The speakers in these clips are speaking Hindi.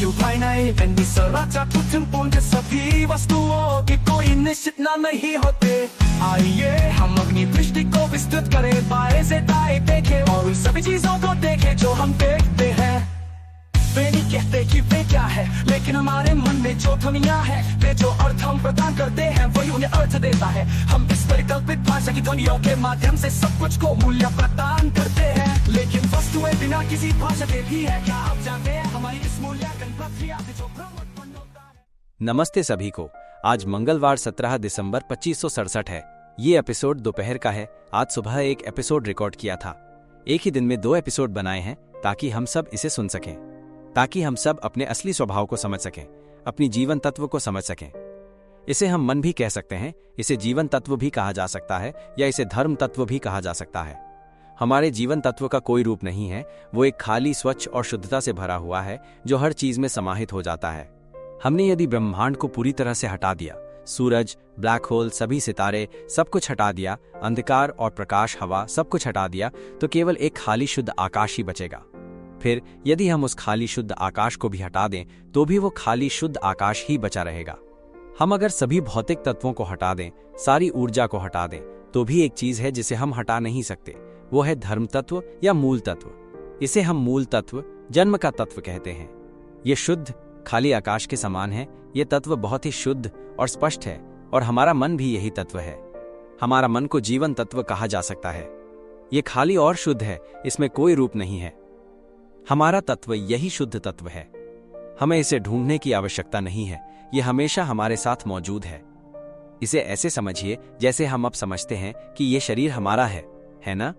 อยู่ภายในเป็นอิสระจากทุกทั้งปวงกับสภีवस्तुओं की कोई निश्चित नाम नहीं होते आइए हम अपनी दृष्टि को विस्तृत करें बाएं से दाएं देखें और उन सभी चीजों को देखें जो हम देखते हैं वे नहीं कहते कि वे क्या है लेकिन हमारे मन में जो ध्वनियाँ है वे जो अर्थ हम प्रदान करते हैं वही उन्हें अर्थ देता है हम इस परिकल्पित भाषा की ध्वनियों के माध्यम से सब कुछ को मूल्य प्रदान करते हैं लेकिन वस्तुएं बिना किसी भाषा के भी है क्या आप जानते हैं हमारी इस मूल्यांकन प्रक्रिया से जो भ्रम उत्पन्न होता है। नमस्ते सभी को। आज मंगलवार 17 दिसंबर 2567 है। ये एपिसोड दोपहर का है। आज सुबह एक एपिसोड रिकॉर्ड किया था। एक ही दिन में 2 एपिसोड बनाए हैं ताकि हम सब इसे सुन सकें, ताकि हम सब अपने असली स्वभाव को समझ सकें, अपनी जीवन तत्व को समझ सकें। इसे हम मन भी कह सकते हैं, इसे जीवन तत्व भी कहा जा सकता है या इसे धर्म तत्व भी कहा जा सकता है। हमारे जीवन तत्व का कोई रूप नहीं है, वो एक खाली, स्वच्छ और शुद्धता से भरा हुआ है जो हर चीज में समाहित हो जाता है। हमने यदि ब्रह्मांड को पूरी तरह से हटा दिया, सूरज, ब्लैक होल, सभी सितारे, सब कुछ हटा दिया, अंधकार और प्रकाश, हवा, सब कुछ हटा दिया, तो केवल एक खाली शुद्ध आकाश ही बचेगा। फिर यदि हम उस खाली शुद्ध आकाश को भी हटा दें तो भी वो खाली शुद्ध आकाश ही बचा रहेगा। हम अगर सभी भौतिक तत्वों को हटा दें, सारी ऊर्जा को हटा दें, तो भी एक चीज है जिसे हम हटा नहीं सकते, वो है धर्म तत्व या मूल तत्व। इसे हम मूल तत्व, जन्म का तत्व कहते हैं। ये शुद्ध खाली आकाश के समान है। ये तत्व बहुत ही शुद्ध और स्पष्ट है और हमारा मन भी यही तत्व है। हमारा मन को जीवन तत्व कहा जा सकता है। ये खाली और शुद्ध है, इसमें कोई रूप नहीं है। हमारा तत्व यही शुद्ध तत्व है। हमें इसे ढूंढने की आवश्यकता नहीं है, ये हमेशा हमारे साथ मौजूद है। इसे ऐसे समझिए जैसे हम अब समझते हैं कि ये शरीर हमारा है ना?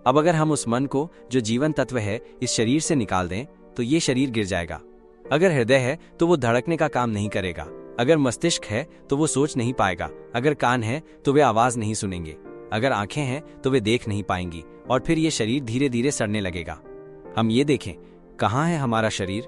अब अगर हम उस मन को जो जीवन तत्व है इस शरीर से निकाल दें तो ये शरीर गिर जाएगा। अगर हृदय है तो वो धड़कने का काम नहीं करेगा। अगर मस्तिष्क है तो वो सोच नहीं पाएगा। अगर कान है तो वे आवाज नहीं सुनेंगे। अगर आंखें हैं तो वे देख नहीं पाएंगी और फिर ये शरीर धीरे धीरे सड़ने लगेगा। हम ये देखें, कहाँ है हमारा शरीर?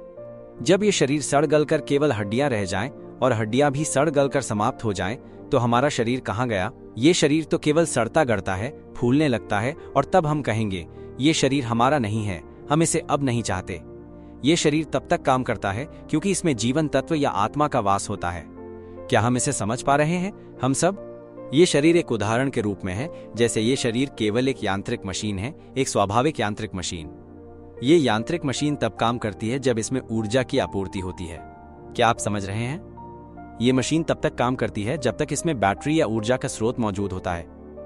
जब ये शरीर सड़ गल कर केवल हड्डियां रह जाएं और हड्डियां भी सड़ गल कर समाप्त हो जाएं, तो हमारा शरीर कहाँ गया? ये शरीर तो केवल सड़ता गड़ता है, फूलने लगता है और तब हम कहेंगे ये शरीर हमारा नहीं है, हम इसे अब नहीं चाहते। ये शरीर तब तक काम करता है क्योंकि इसमें जीवन तत्व या आत्मा का वास होता है। क्या हम इसे समझ पा रहे हैं? हम सब ये शरीर एक उदाहरण के रूप में है, जैसे ये शरीर केवल एक यांत्रिक मशीन है, एक स्वाभाविक यांत्रिक मशीन। ये यांत्रिक मशीन तब काम करती है जब इसमें ऊर्जा की आपूर्ति होती है। क्या आप समझ रहे हैं? ये मशीन तब तक काम करती है जब तक इसमें बैटरी या ऊर्जा का स्रोत मौजूद होता है।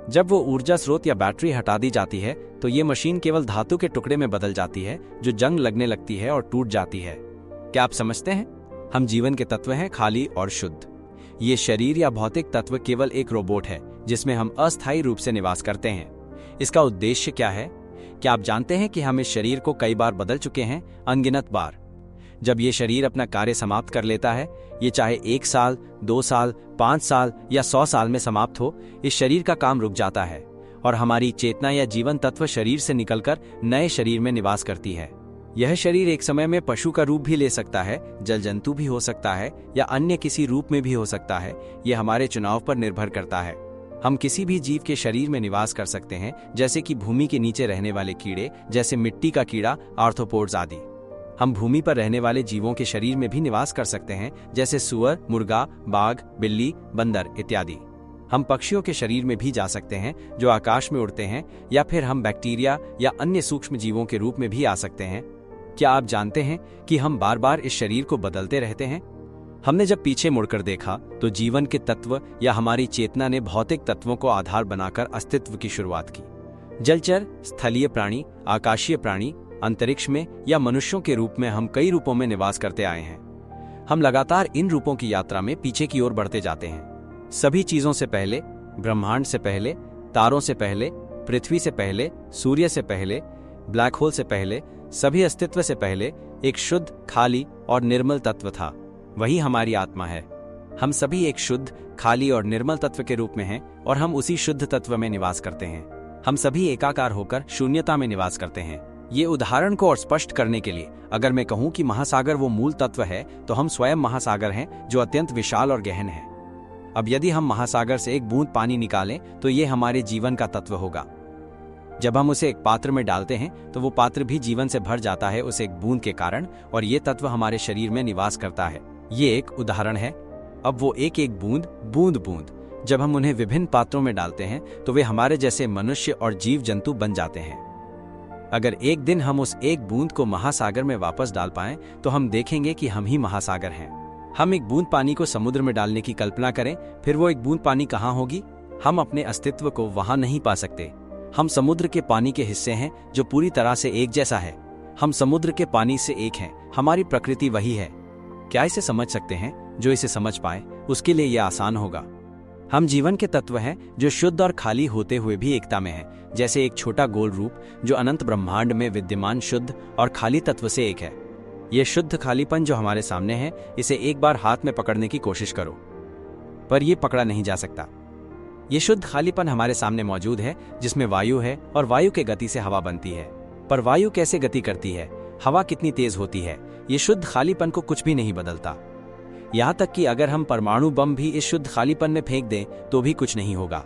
जब वो ऊर्जा स्रोत या बैटरी हटा दी जाती है तो ये मशीन केवल धातु के टुकड़े में बदल जाती है जो जंग लगने लगती है और टूट जाती है। क्या आप समझते हैं? हम जीवन के तत्व हैं, खाली और शुद्ध। ये शरीर या भौतिक तत्व केवल एक रोबोट है जिसमें हम अस्थायी रूप से निवास करते हैं। इसका उद्देश्य क्या है? क्या आप जानते हैं कि हम इस शरीर को कई बार बदल चुके हैं, अनगिनत बार। जब ये शरीर अपना कार्य समाप्त कर लेता है, ये चाहे 1 साल, 2 साल, 5 साल या 100 साल में समाप्त हो, इस शरीर का काम रुक जाता है और हमारी चेतना या जीवन तत्व शरीर से निकलकर नए शरीर में निवास करती है। यह शरीर एक समय में पशु का रूप भी ले सकता है, जल जंतु भी हो सकता है या अन्य किसी रूप में भी हो सकता है। यह हमारे चुनाव पर निर्भर करता है। हम किसी भी जीव के शरीर में निवास कर सकते हैं, जैसे कि भूमि के नीचे रहने वाले कीड़े, जैसे मिट्टी का कीड़ा, आर्थ्रोपोड्स आदि। हम भूमि पर रहने वाले जीवों के शरीर में भी निवास कर सकते हैं, जैसे सुअर, मुर्गा, बाघ, बिल्ली, बंदर इत्यादि। हम पक्षियों के शरीर में भी जा सकते हैं जो आकाश में उड़ते हैं, या फिर हम बैक्टीरिया या अन्य सूक्ष्म जीवों के रूप में भी आ सकते हैं। क्या आप जानते हैं कि हम बार बार इस शरीर को बदलते रहते हैं? हमने जब पीछे मुड़कर देखा तो जीवन के तत्व या हमारी चेतना ने भौतिक तत्वों को आधार बनाकर अस्तित्व की शुरुआत की। जलचर, स्थलीय प्राणी, आकाशीय प्राणी, अंतरिक्ष में या मनुष्यों के रूप में हम कई रूपों में निवास करते आए हैं। हम लगातार इन रूपों की यात्रा में पीछे की ओर बढ़ते जाते हैं। सभी चीजों से पहले, ब्रह्मांड से पहले, तारों से पहले, पृथ्वी से पहले, सूर्य से पहले, ब्लैक होल से पहले, सभी अस्तित्व से पहले एक शुद्ध, खाली और निर्मल तत्व था। वही हमारी आत्मा है। हम सभी एक शुद्ध, खाली और निर्मल तत्व के रूप में हैं और हम उसी शुद्ध तत्व में निवास करते हैं। हम सभी एकाकार होकर शून्यता में निवास करते हैं। ये उदाहरण को और स्पष्ट करने के लिए अगर मैं कहूं कि महासागर वो मूल तत्व है, तो हम स्वयं महासागर हैं जो अत्यंत विशाल और गहन है। अब यदि हम महासागर से एक बूंद पानी निकालें तो ये हमारे जीवन का तत्व होगा। जब हम उसे एक पात्र में डालते हैं तो वो पात्र भी जीवन से भर जाता है उस एक बूंद के कारण, और ये तत्व हमारे शरीर में निवास करता है। ये एक उदाहरण है। अब वो एक एक बूंद बूंद बूंद जब हम उन्हें विभिन्न पात्रों में डालते हैं तो वे हमारे जैसे मनुष्य और जीव जंतु बन जाते हैं। अगर एक दिन हम उस एक बूंद को महासागर में वापस डाल पाएं तो हम देखेंगे कि हम ही महासागर हैं। हम एक बूंद पानी को समुद्र में डालने की कल्पना करें, फिर वो एक बूंद पानी कहाँ होगी? हम अपने अस्तित्व को वहां नहीं पा सकते। हम समुद्र के पानी के हिस्से हैं जो पूरी तरह से एक जैसा है। हम समुद्र के पानी से एक हैं, हमारी प्रकृति वही है। क्या इसे समझ सकते हैं? जो इसे समझ पाए उसके लिए यह आसान होगा। हम जीवन के तत्व हैं जो शुद्ध और खाली होते हुए भी एकता में हैं, जैसे एक छोटा गोल रूप जो अनंत ब्रह्मांड में विद्यमान शुद्ध और खाली तत्व से एक है। यह शुद्ध खालीपन जो हमारे सामने है, इसे एक बार हाथ में पकड़ने की कोशिश करो, पर यह पकड़ा नहीं जा सकता। ये शुद्ध खालीपन हमारे सामने मौजूद है, जिसमें वायु है और वायु के गति से हवा बनती है। पर वायु कैसे गति करती है, हवा कितनी तेज होती है, ये शुद्ध खालीपन को कुछ भी नहीं बदलता। यहाँ तक कि अगर हम परमाणु बम भी इस शुद्ध खालीपन में फेंक दें तो भी कुछ नहीं होगा।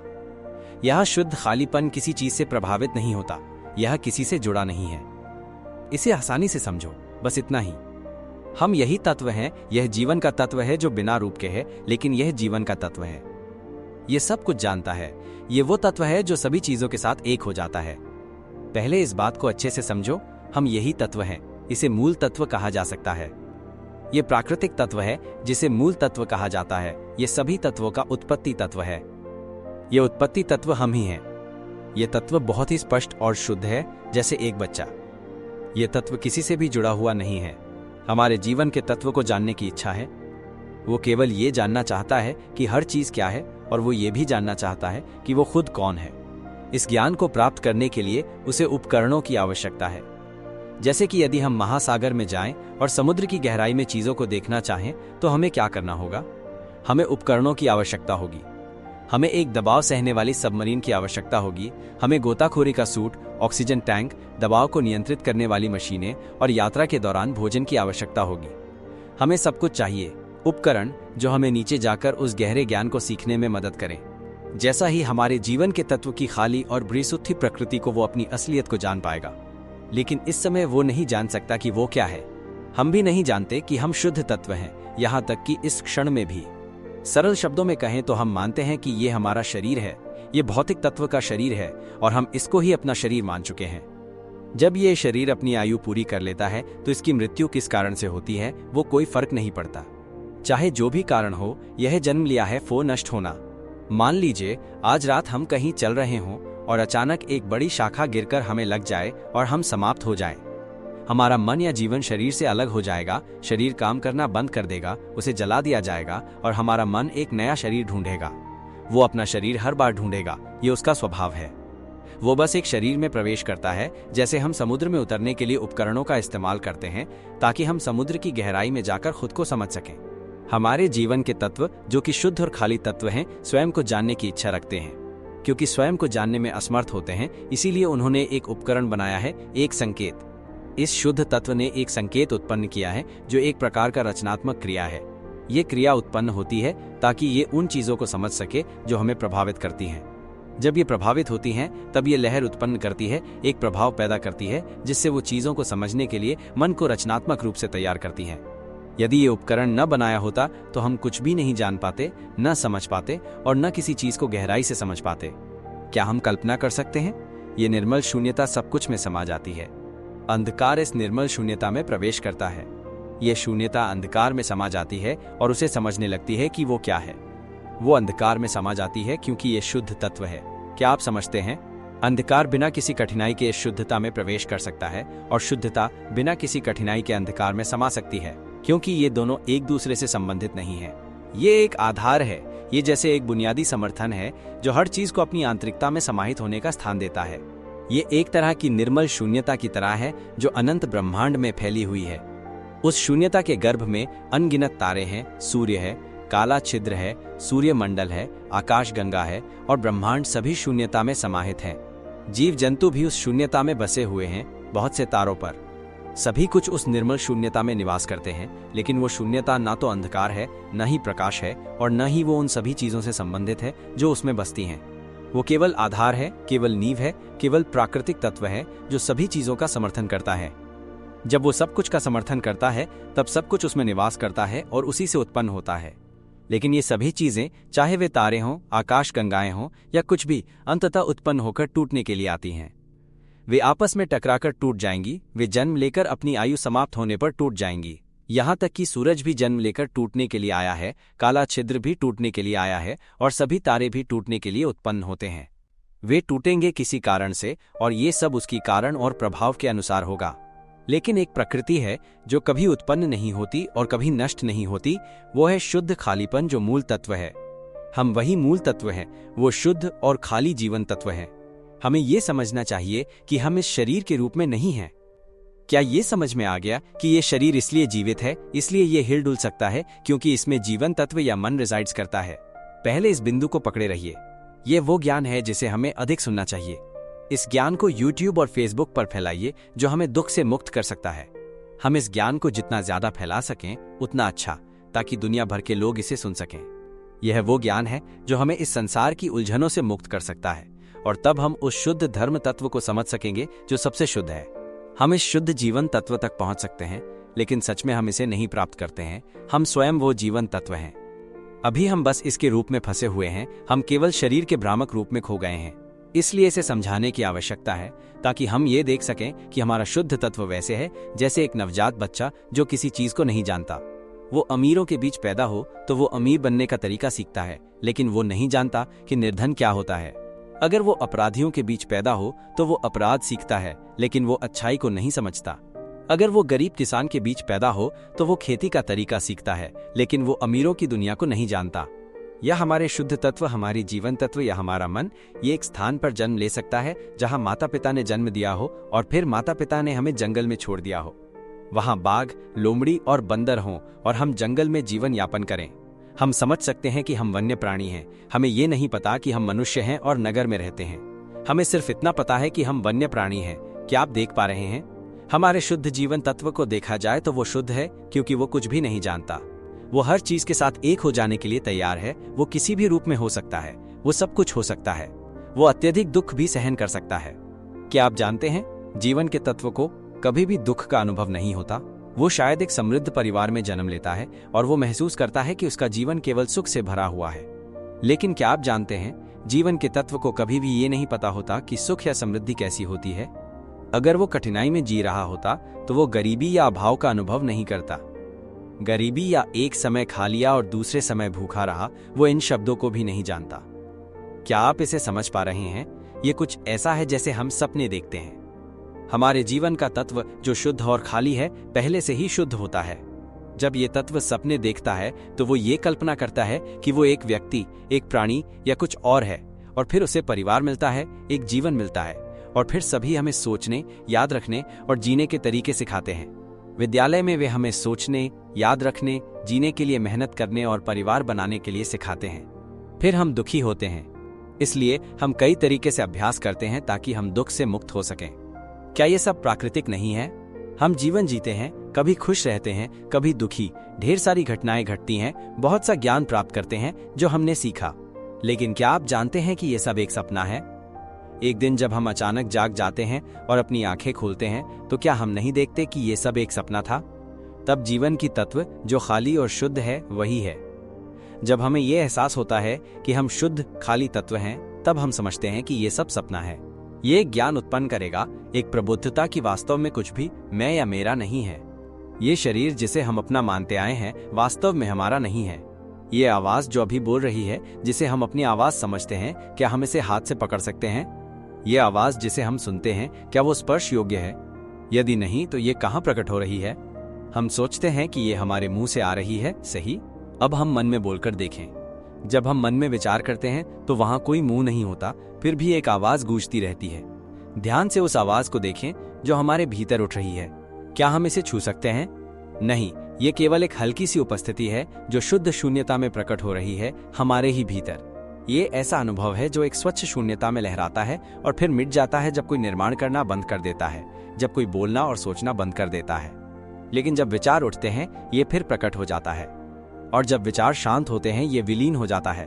यह शुद्ध खालीपन किसी चीज से प्रभावित नहीं होता, यह किसी से जुड़ा नहीं है। इसे आसानी से समझो, बस इतना ही। हम यही तत्व हैं, यह जीवन का तत्व है जो बिना रूप के है, लेकिन यह जीवन का तत्व है। यह सब कुछ जानता है। यह वो तत्व है जो सभी चीजों के साथ एक हो जाता है। पहले इस बात को अच्छे से समझो, हम यही तत्व हैं। इसे मूल तत्व कहा जा सकता है। यह प्राकृतिक तत्व है जिसे मूल तत्व कहा जाता है। यह सभी तत्वों का उत्पत्ति तत्व है। यह उत्पत्ति तत्व हम ही हैं। यह तत्व बहुत ही स्पष्ट और शुद्ध है, जैसे एक बच्चा। यह तत्व किसी से भी जुड़ा हुआ नहीं है। हमारे जीवन के तत्व को जानने की इच्छा है। वो केवल ये जानना चाहता है कि हर चीज क्या है, और वो ये भी जानना चाहता है कि वो खुद कौन है। इस ज्ञान को प्राप्त करने के लिए उसे उपकरणों की आवश्यकता है। जैसे कि यदि हम महासागर में जाएं और समुद्र की गहराई में चीजों को देखना चाहें तो हमें क्या करना होगा? हमें उपकरणों की आवश्यकता होगी। हमें एक दबाव सहने वाली सबमरीन की आवश्यकता होगी। हमें गोताखोरी का सूट, ऑक्सीजन टैंक, दबाव को नियंत्रित करने वाली मशीनें और यात्रा के दौरान भोजन की आवश्यकता होगी। हमें सब कुछ चाहिए, उपकरण जो हमें नीचे जाकर उस गहरे ज्ञान को सीखने में मदद करें। जैसा ही हमारे जीवन के तत्व की खाली और बेसुधी प्रकृति को वो अपनी असलियत को जान पाएगा, लेकिन इस समय वो नहीं जान सकता कि वो क्या है। हम भी नहीं जानते कि हम शुद्ध तत्व हैं, यहाँ तक कि इस क्षण में भी। सरल शब्दों में कहें तो हम मानते हैं कि ये हमारा शरीर है, ये भौतिक तत्व का शरीर है, और हम इसको ही अपना शरीर मान चुके हैं। जब ये शरीर अपनी आयु पूरी कर लेता है तो इसकी मृत्यु किस कारण से होती है वो कोई फर्क नहीं पड़ता। चाहे जो भी कारण हो, यह जन्म लिया है वो नष्ट होना। मान लीजिए आज रात हम कहीं चल रहे हों और अचानक एक बड़ी शाखा गिरकर हमें लग जाए और हम समाप्त हो जाएं। हमारा मन या जीवन शरीर से अलग हो जाएगा, शरीर काम करना बंद कर देगा, उसे जला दिया जाएगा और हमारा मन एक नया शरीर ढूंढेगा। वो अपना शरीर हर बार ढूंढेगा, ये उसका स्वभाव है। वो बस एक शरीर में प्रवेश करता है, जैसे हम समुद्र में उतरने के लिए उपकरणों का इस्तेमाल करते हैं ताकि हम समुद्र की गहराई में जाकर खुद को समझ सकें। हमारे जीवन के तत्व जो कि शुद्ध और खाली तत्व हैं, स्वयं को जानने की इच्छा रखते हैं। क्योंकि स्वयं को जानने में असमर्थ होते हैं, इसीलिए उन्होंने एक उपकरण बनाया है, एक संकेत। इस शुद्ध तत्व ने एक संकेत उत्पन्न किया है जो एक प्रकार का रचनात्मक क्रिया है। ये क्रिया उत्पन्न होती है ताकि ये उन चीजों को समझ सके जो हमें प्रभावित करती हैं। जब ये प्रभावित होती हैं तब ये लहर उत्पन्न करती है, एक प्रभाव पैदा करती है जिससे वो चीजों को समझने के लिए मन को रचनात्मक रूप से तैयार करती हैं। यदि ये उपकरण न बनाया होता तो हम कुछ भी नहीं जान पाते, न समझ पाते और न किसी चीज को गहराई से समझ पाते। क्या हम कल्पना कर सकते हैं? ये निर्मल शून्यता सब कुछ में समा जाती है। अंधकार इस निर्मल शून्यता में प्रवेश करता है। ये शून्यता अंधकार में समा जाती है और उसे समझने लगती है कि वो क्या है। वो अंधकार में समा जाती है क्योंकि ये शुद्ध तत्व है। क्या आप समझते हैं? अंधकार बिना किसी कठिनाई के इस शुद्धता में प्रवेश कर सकता है और शुद्धता बिना किसी कठिनाई के अंधकार में समा सकती है, क्योंकि ये दोनों एक दूसरे से संबंधित नहीं है। ये एक आधार है, ये जैसे एक बुनियादी समर्थन है जो हर चीज को अपनी आंतरिकता में समाहित होने का स्थान देता है। ये एक तरह की निर्मल शून्यता की तरह है जो अनंत ब्रह्मांड में फैली हुई है। उस शून्यता के गर्भ में अनगिनत तारे हैं, सूर्य है, काला छिद्र है, सूर्य मंडल है, आकाश गंगा है और ब्रह्मांड सभी शून्यता में समाहित है। जीव जंतु भी उस शून्यता में बसे हुए हैं, बहुत से तारों पर। सभी कुछ उस निर्मल शून्यता में निवास करते हैं, लेकिन वो शून्यता ना तो अंधकार है, न ही प्रकाश है और न ही वो उन सभी चीजों से संबंधित है जो उसमें बसती हैं। वो केवल आधार है, केवल नींव है, केवल प्राकृतिक तत्व है जो सभी चीजों का समर्थन करता है। जब वो सब कुछ का समर्थन करता है तब सब कुछ उसमें निवास करता है और उसी से उत्पन्न होता है। लेकिन ये सभी चीजें, चाहे वे तारे हों, आकाश गंगाएं हों या कुछ भी, अंततः उत्पन्न होकर टूटने के लिए आती हैं। वे आपस में टकराकर टूट जाएंगी, वे जन्म लेकर अपनी आयु समाप्त होने पर टूट जाएंगी। यहाँ तक कि सूरज भी जन्म लेकर टूटने के लिए आया है, काला छिद्र भी टूटने के लिए आया है और सभी तारे भी टूटने के लिए उत्पन्न होते हैं। वे टूटेंगे किसी कारण से और ये सब उसकी कारण और प्रभाव के अनुसार होगा। लेकिन एक प्रकृति है जो कभी उत्पन्न नहीं होती और कभी नष्ट नहीं होती, वो है शुद्ध खालीपन जो मूल तत्व है। हम वही मूल तत्व हैं, वो शुद्ध और खाली जीवन तत्व हैं। हमें ये समझना चाहिए कि हम इस शरीर के रूप में नहीं हैं। क्या ये समझ में आ गया कि ये शरीर इसलिए जीवित है, इसलिए ये हिल डुल सकता है क्योंकि इसमें जीवन तत्व या मन रिजाइड्स करता है? पहले इस बिंदु को पकड़े रहिए। ये वो ज्ञान है जिसे हमें अधिक सुनना चाहिए। इस ज्ञान को YouTube और Facebook पर फैलाइए जो हमें दुख से मुक्त कर सकता है। हम इस ज्ञान को जितना ज्यादा फैला सकें उतना अच्छा, ताकि दुनिया भर के लोग इसे सुन सकें। यह वो ज्ञान है जो हमें इस संसार की उलझनों से मुक्त कर सकता है और तब हम उस शुद्ध धर्म तत्व को समझ सकेंगे जो सबसे शुद्ध है। हम इस शुद्ध जीवन तत्व तक पहुंच सकते हैं, लेकिन सच में हम इसे नहीं प्राप्त करते हैं। हम स्वयं वो जीवन तत्व हैं। अभी हम बस इसके रूप में फंसे हुए हैं। हम केवल शरीर के भ्रामक रूप में खो गए हैं। इसलिए इसे समझाने की आवश्यकता है ताकि हम ये देख सकें कि हमारा शुद्ध तत्व वैसे है जैसे एक नवजात बच्चा जो किसी चीज को नहीं जानता। वो अमीरों के बीच पैदा हो तो वो अमीर बनने का तरीका सीखता है, लेकिन वो नहीं जानता कि निर्धन क्या होता है। अगर वो अपराधियों के बीच पैदा हो तो वो अपराध सीखता है, लेकिन वो अच्छाई को नहीं समझता। अगर वो गरीब किसान के बीच पैदा हो तो वो खेती का तरीका सीखता है, लेकिन वो अमीरों की दुनिया को नहीं जानता। या हमारे शुद्ध तत्व, हमारी जीवन तत्व या हमारा मन, ये एक स्थान पर जन्म ले सकता है जहां माता पिता ने जन्म दिया हो और फिर माता पिता ने हमें जंगल में छोड़ दिया हो। वहां बाघ, लोमड़ी और बंदर हों और हम जंगल में जीवन यापन करें। हम समझ सकते हैं कि हम वन्य प्राणी हैं। हमें ये नहीं पता कि हम मनुष्य हैं और नगर में रहते हैं। हमें सिर्फ इतना पता है कि हम वन्य प्राणी हैं। क्या आप देख पा रहे हैं? हमारे शुद्ध जीवन तत्व को देखा जाए तो वो शुद्ध है क्योंकि वो कुछ भी नहीं जानता। वो हर चीज के साथ एक हो जाने के लिए तैयार है। वो किसी भी रूप में हो सकता है, वो सब कुछ हो सकता है। वो अत्यधिक दुख भी सहन कर सकता है। क्या आप जानते हैं, जीवन के तत्व को कभी भी दुख का अनुभव नहीं होता। वो शायद एक समृद्ध परिवार में जन्म लेता है और वो महसूस करता है कि उसका जीवन केवल सुख से भरा हुआ है। लेकिन क्या आप जानते हैं, जीवन के तत्व को कभी भी ये नहीं पता होता कि सुख या समृद्धि कैसी होती है। अगर वो कठिनाई में जी रहा होता तो वो गरीबी या अभाव का अनुभव नहीं करता। गरीबी या एक समय खा लिया और दूसरे समय भूखा रहा, वो इन शब्दों को भी नहीं जानता। क्या आप इसे समझ पा रहे हैं? ये कुछ ऐसा है जैसे हम सपने देखते हैं। हमारे जीवन का तत्व जो शुद्ध और खाली है, पहले से ही शुद्ध होता है। जब ये तत्व सपने देखता है तो वो ये कल्पना करता है कि वो एक व्यक्ति, एक प्राणी या कुछ और है, और फिर उसे परिवार मिलता है, एक जीवन मिलता है, और फिर सभी हमें सोचने, याद रखने और जीने के तरीके सिखाते हैं। विद्यालय में वे हमें सोचने, याद रखने, जीने के लिए मेहनत करने और परिवार बनाने के लिए सिखाते हैं। फिर हम दुखी होते हैं, इसलिए हम कई तरीके से अभ्यास करते हैं ताकि हम दुख से मुक्त हो सकें। क्या ये सब प्राकृतिक नहीं है? हम जीवन जीते हैं, कभी खुश रहते हैं, कभी दुखी, ढेर सारी घटनाएं घटती हैं, बहुत सा ज्ञान प्राप्त करते हैं जो हमने सीखा। लेकिन क्या आप जानते हैं कि ये सब एक सपना है? एक दिन जब हम अचानक जाग जाते हैं और अपनी आंखें खोलते हैं तो क्या हम नहीं देखते कि ये सब एक सपना था? तब जीवन की तत्व जो खाली और शुद्ध है वही है। जब हमें यह एहसास होता है कि हम शुद्ध खाली तत्व हैं, तब हम समझते हैं कि ये सब सपना है। ये ज्ञान उत्पन्न करेगा एक प्रबुद्धता की वास्तव में कुछ भी मैं या मेरा नहीं है। ये शरीर जिसे हम अपना मानते आए हैं वास्तव में हमारा नहीं है। ये आवाज जो अभी बोल रही है, जिसे हम अपनी आवाज समझते हैं, क्या हम इसे हाथ से पकड़ सकते हैं? ये आवाज जिसे हम सुनते हैं, क्या वो स्पर्श योग्य है? यदि नहीं तो ये कहाँ प्रकट हो रही है? हम सोचते हैं कि ये हमारे मुंह से आ रही है, सही? अब हम मन में बोलकर देखें। जब हम मन में विचार करते हैं तो वहां कोई मुंह नहीं होता, फिर भी एक आवाज गूंजती रहती है। ध्यान से उस आवाज को देखें जो हमारे भीतर उठ रही है। क्या हम इसे छू सकते हैं? नहीं, ये केवल एक हल्की सी उपस्थिति है जो शुद्ध शून्यता में प्रकट हो रही है, हमारे ही भीतर। ये ऐसा अनुभव है जो एक स्वच्छ शून्यता में लहराता है और फिर मिट जाता है जब कोई निर्माण करना बंद कर देता है, जब कोई बोलना और सोचना बंद कर देता है। लेकिन जब विचार उठते हैं, ये फिर प्रकट हो जाता है, और जब विचार शांत होते हैं, ये विलीन हो जाता है।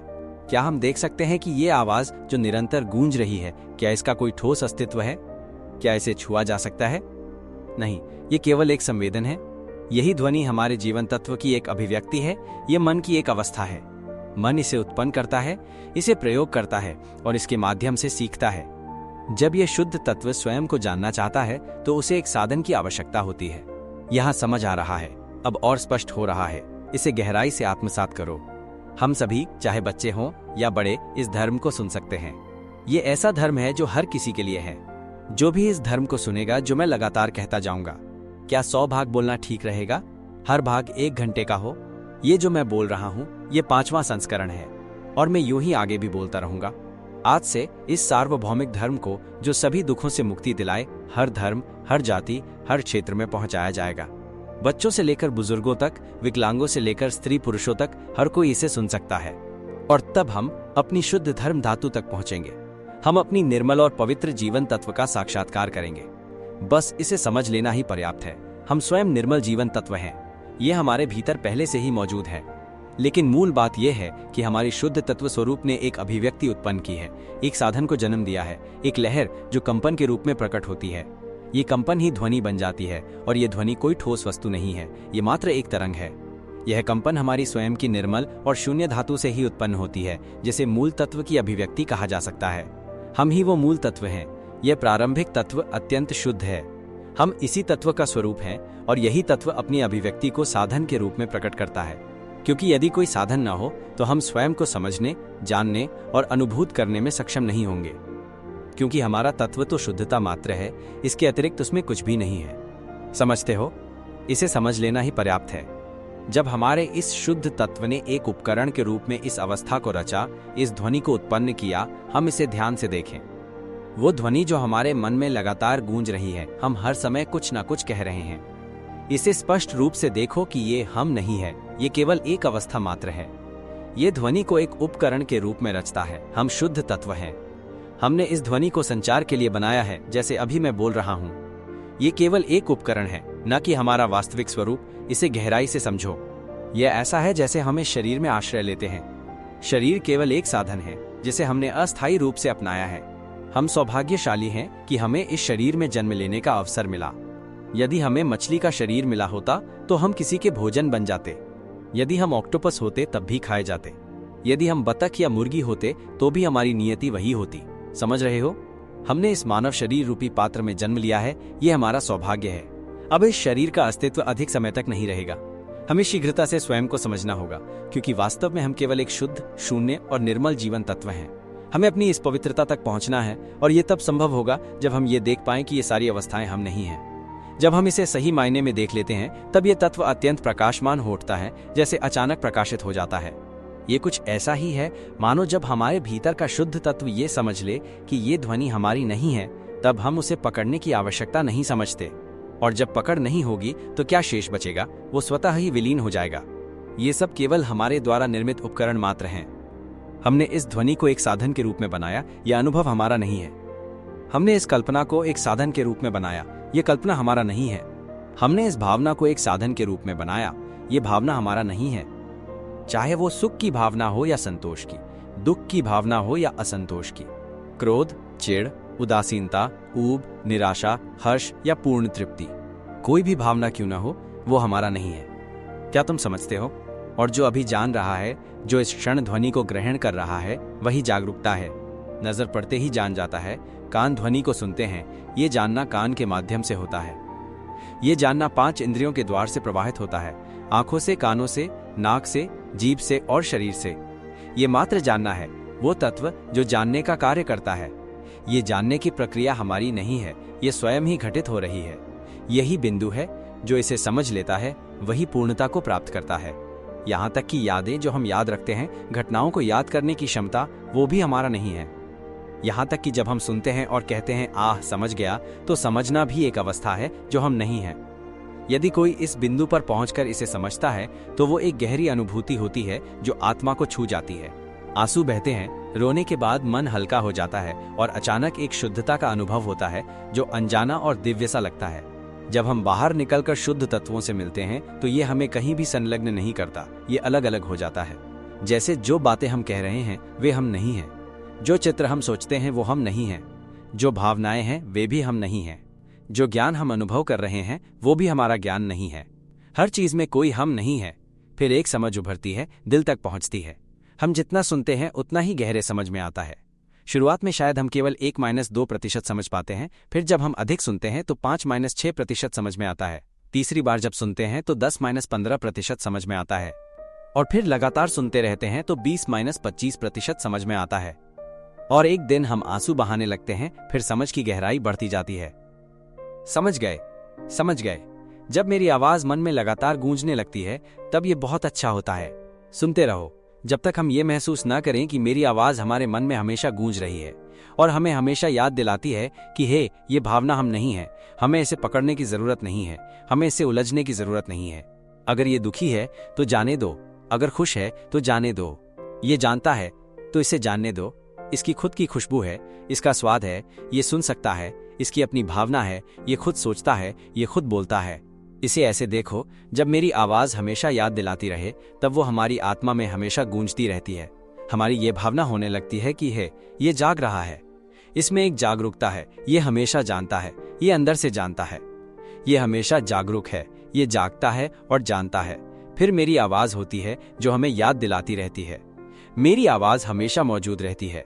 क्या हम देख सकते हैं कि ये आवाज जो निरंतर गूंज रही है, क्या इसका कोई ठोस अस्तित्व है? क्या इसे छुआ जा सकता है? नहीं, ये केवल एक संवेदन है। यही ध्वनि हमारे जीवन तत्व की एक अभिव्यक्ति है। ये मन की एक अवस्था है। मन इसे उत्पन्न करता है, इसे प्रयोग करता है और इसके माध्यम से सीखता है। जब यह शुद्ध तत्व स्वयं को जानना चाहता है तो उसे एक साधन की आवश्यकता होती है। यहाँ समझ आ रहा है, अब और स्पष्ट हो रहा है। इसे गहराई से आत्मसात करो। हम सभी, चाहे बच्चे हों या बड़े, इस धर्म को सुन सकते हैं। ये ऐसा धर्म है जो हर किसी के लिए है। जो भी इस धर्म को सुनेगा, जो मैं लगातार कहता जाऊंगा, क्या 100 भाग बोलना ठीक रहेगा? हर भाग 1 घंटे का हो? ये जो मैं बोल रहा हूं, ये 5वां संस्करण है और मैं यूं ही आगे भी बोलता रहूंगा। आज से इस सार्वभौमिक धर्म को, जो सभी दुखों से मुक्ति दिलाए, हर धर्म, हर जाति, हर क्षेत्र में पहुंचाया जाएगा। बच्चों से लेकर बुजुर्गों तक, विकलांगों से लेकर स्त्री पुरुषों तक, हर कोई इसे सुन सकता है। और तब हम अपनी शुद्ध धर्म धातु तक पहुंचेंगे। हम अपनी निर्मल और पवित्र जीवन तत्व का साक्षात्कार करेंगे। बस इसे समझ लेना ही पर्याप्त है। हम स्वयं निर्मल जीवन तत्व हैं। ये हमारे भीतर पहले से ही मौजूद है। लेकिन मूल बात यह है कि हमारी शुद्ध तत्व स्वरूप ने एक अभिव्यक्ति उत्पन्न की है, एक साधन को जन्म दिया है, एक लहर जो कंपन के रूप में प्रकट होती है। ये कंपन ही ध्वनि बन जाती है और ये ध्वनि कोई ठोस वस्तु नहीं है, ये मात्र एक तरंग है। यह कंपन हमारी स्वयं की निर्मल और शून्य धातु से ही उत्पन्न होती है, जिसे मूल तत्व की अभिव्यक्ति कहा जा सकता है। हम ही वो मूल तत्व हैं। यह प्रारंभिक तत्व अत्यंत शुद्ध है। हम इसी तत्व का स्वरूप हैं और यही तत्व अपनी अभिव्यक्ति को साधन के रूप में प्रकट करता है। क्योंकि यदि कोई साधन न हो तो हम स्वयं को समझने, जानने और अनुभूत करने में सक्षम नहीं होंगे। क्योंकि हमारा तत्व तो शुद्धता मात्र है, इसके अतिरिक्त उसमें कुछ भी नहीं है। समझते हो? इसे समझ लेना ही पर्याप्त है। जब हमारे इस शुद्ध तत्व ने एक उपकरण के रूप में इस अवस्था को रचा, इस ध्वनि को उत्पन्न किया, हम इसे ध्यान से देखें। वो ध्वनि जो हमारे मन में लगातार गूंज रही है, हम हर समय कुछ ना कुछ कह रहे हैं। इसे स्पष्ट रूप से देखो कि ये हम नहीं है, ये केवल एक अवस्था मात्र है। ये ध्वनि को एक उपकरण के रूप में रचता है। हम शुद्ध तत्व हैं। हमने इस ध्वनि को संचार के लिए बनाया है, जैसे अभी मैं बोल रहा हूं। ये केवल एक उपकरण है, न कि हमारा वास्तविक स्वरूप। इसे गहराई से समझो। यह ऐसा है जैसे हम इस शरीर में आश्रय लेते हैं। शरीर केवल एक साधन है जिसे हमने अस्थायी रूप से अपनाया है। हम सौभाग्यशाली हैं कि हमें इस शरीर में जन्म लेने का अवसर मिला। यदि हमें मछली का शरीर मिला होता तो हम किसी के भोजन बन जाते। यदि हम ऑक्टोपस होते तब भी खाए जाते। यदि हम बतख या मुर्गी होते तो भी हमारी नियति वही होती। समझ रहे हो? हमने इस मानव शरीर रूपी पात्र में जन्म लिया है। ये हमारा सौभाग्य है। अब इस शरीर का अस्तित्व अधिक समय तक नहीं रहेगा। हमें शीघ्रता से स्वयं को समझना होगा, क्योंकि वास्तव में हम केवल एक शुद्ध, शून्य और निर्मल जीवन तत्व हैं। हमें अपनी इस पवित्रता तक पहुंचना है और ये तब संभव होगा जब हम ये देख पाएं कि ये सारी अवस्थाएं हम नहीं हैं। जब हम इसे सही मायने में देख लेते हैं, तब ये तत्व अत्यंत प्रकाशमान हो उठता है, जैसे अचानक प्रकाशित हो जाता है। ये कुछ ऐसा ही है मानो जब हमारे भीतर का शुद्ध तत्व ये समझ ले कि ये ध्वनि हमारी नहीं है, तब हम उसे पकड़ने की आवश्यकता नहीं समझते। और जब पकड़ नहीं होगी तो क्या शेष बचेगा? वो स्वतः ही विलीन हो जाएगा। ये सब केवल हमारे द्वारा निर्मित उपकरण मात्र हैं। हमने इस ध्वनि को एक साधन के रूप में बनाया। यह अनुभव हमारा नहीं है। हमने इस कल्पना को एक साधन के रूप में बनाया। यह कल्पना हमारा नहीं है। हमने इस भावना को एक साधन के रूप में बनाया। यह भावना हमारा नहीं है। चाहे वो सुख की भावना हो या संतोष की, दुख की भावना हो या असंतोष की, क्रोध, चिढ़, उदासीनता, ऊब, निराशा, हर्ष या पूर्ण तृप्ति, कोई भी भावना क्यों ना हो, वो हमारा नहीं है। क्या तुम समझते हो? और जो अभी जान रहा है, जो इस क्षण ध्वनि को ग्रहण कर रहा है, वही जागरूकता है। नजर पड़ते ही जान जाता है। कान ध्वनि को सुनते हैं। ये जानना कान के माध्यम से होता है। ये जानना 5 इंद्रियों के द्वार से प्रवाहित होता है। आंखों से, कानों से, नाक से, जीभ से और शरीर से। ये मात्र जानना है, वो तत्व जो जानने का कार्य करता है। ये जानने की प्रक्रिया हमारी नहीं है, ये स्वयं ही घटित हो रही है। यही बिंदु है, जो इसे समझ लेता है वही पूर्णता को प्राप्त करता है। यहाँ तक कि यादें जो हम याद रखते हैं, घटनाओं को याद करने की क्षमता, वो भी हमारा नहीं है। यहाँ तक कि जब हम सुनते हैं और कहते हैं आह समझ गया, तो समझना भी एक अवस्था है जो हम नहीं हैं। यदि कोई इस बिंदु पर पहुंचकर इसे समझता है तो वो एक गहरी अनुभूति होती है जो आत्मा को छू जाती है। आंसू बहते हैं, रोने के बाद मन हल्का हो जाता है और अचानक एक शुद्धता का अनुभव होता है जो अनजाना और दिव्य सा लगता है। जब हम बाहर निकलकर शुद्ध तत्वों से मिलते हैं तो ये हमें कहीं भी संलग्न नहीं करता, ये अलग अलग हो जाता है। जैसे जो बातें हम कह रहे हैं वे हम नहीं हैं, जो चित्र हम सोचते हैं वो हम नहीं हैं, जो भावनाएं हैं वे भी हम नहीं हैं, जो ज्ञान हम अनुभव कर रहे हैं वो भी हमारा ज्ञान नहीं है। हर चीज में कोई हम नहीं है। फिर एक समझ उभरती है, दिल तक पहुंचती है। हम जितना सुनते हैं उतना ही गहरे समझ में आता है। शुरुआत में शायद हम केवल 1-2% समझ पाते हैं, फिर जब हम अधिक सुनते हैं तो 5-6% समझ में आता है। तीसरी बार जब सुनते हैं तो 10-15% समझ में आता है, और फिर लगातार सुनते रहते हैं तो 20-25% समझ में आता है। और एक दिन हम आंसू बहाने लगते हैं, फिर समझ की गहराई बढ़ती जाती है। समझ गए, समझ गए। जब मेरी आवाज मन में लगातार गूंजने लगती है तब ये बहुत अच्छा होता है। सुनते रहो जब तक हम ये महसूस ना करें कि मेरी आवाज हमारे मन में हमेशा गूंज रही है और हमें हमेशा याद दिलाती है कि हे, ये भावना हम नहीं है, हमें इसे पकड़ने की जरूरत नहीं है, हमें इससे उलझने की जरूरत नहीं है। अगर ये दुखी है तो जाने दो, अगर खुश है तो जाने दो, ये जानता है तो इसे जानने दो। इसकी खुद की खुशबू है, इसका स्वाद है, ये सुन सकता है, इसकी अपनी भावना है, ये खुद सोचता है, ये खुद बोलता है। इसे ऐसे देखो, जब मेरी आवाज हमेशा याद दिलाती रहे तब वो हमारी आत्मा में हमेशा गूंजती रहती है। हमारी ये भावना होने लगती है कि है, ये जाग रहा है, इसमें एक जागरूकता है, ये हमेशा जानता है, ये अंदर से जानता है, ये हमेशा जागरूक है, ये जागता है और जानता है। फिर मेरी आवाज होती है जो हमें याद दिलाती रहती है। मेरी आवाज हमेशा मौजूद रहती है।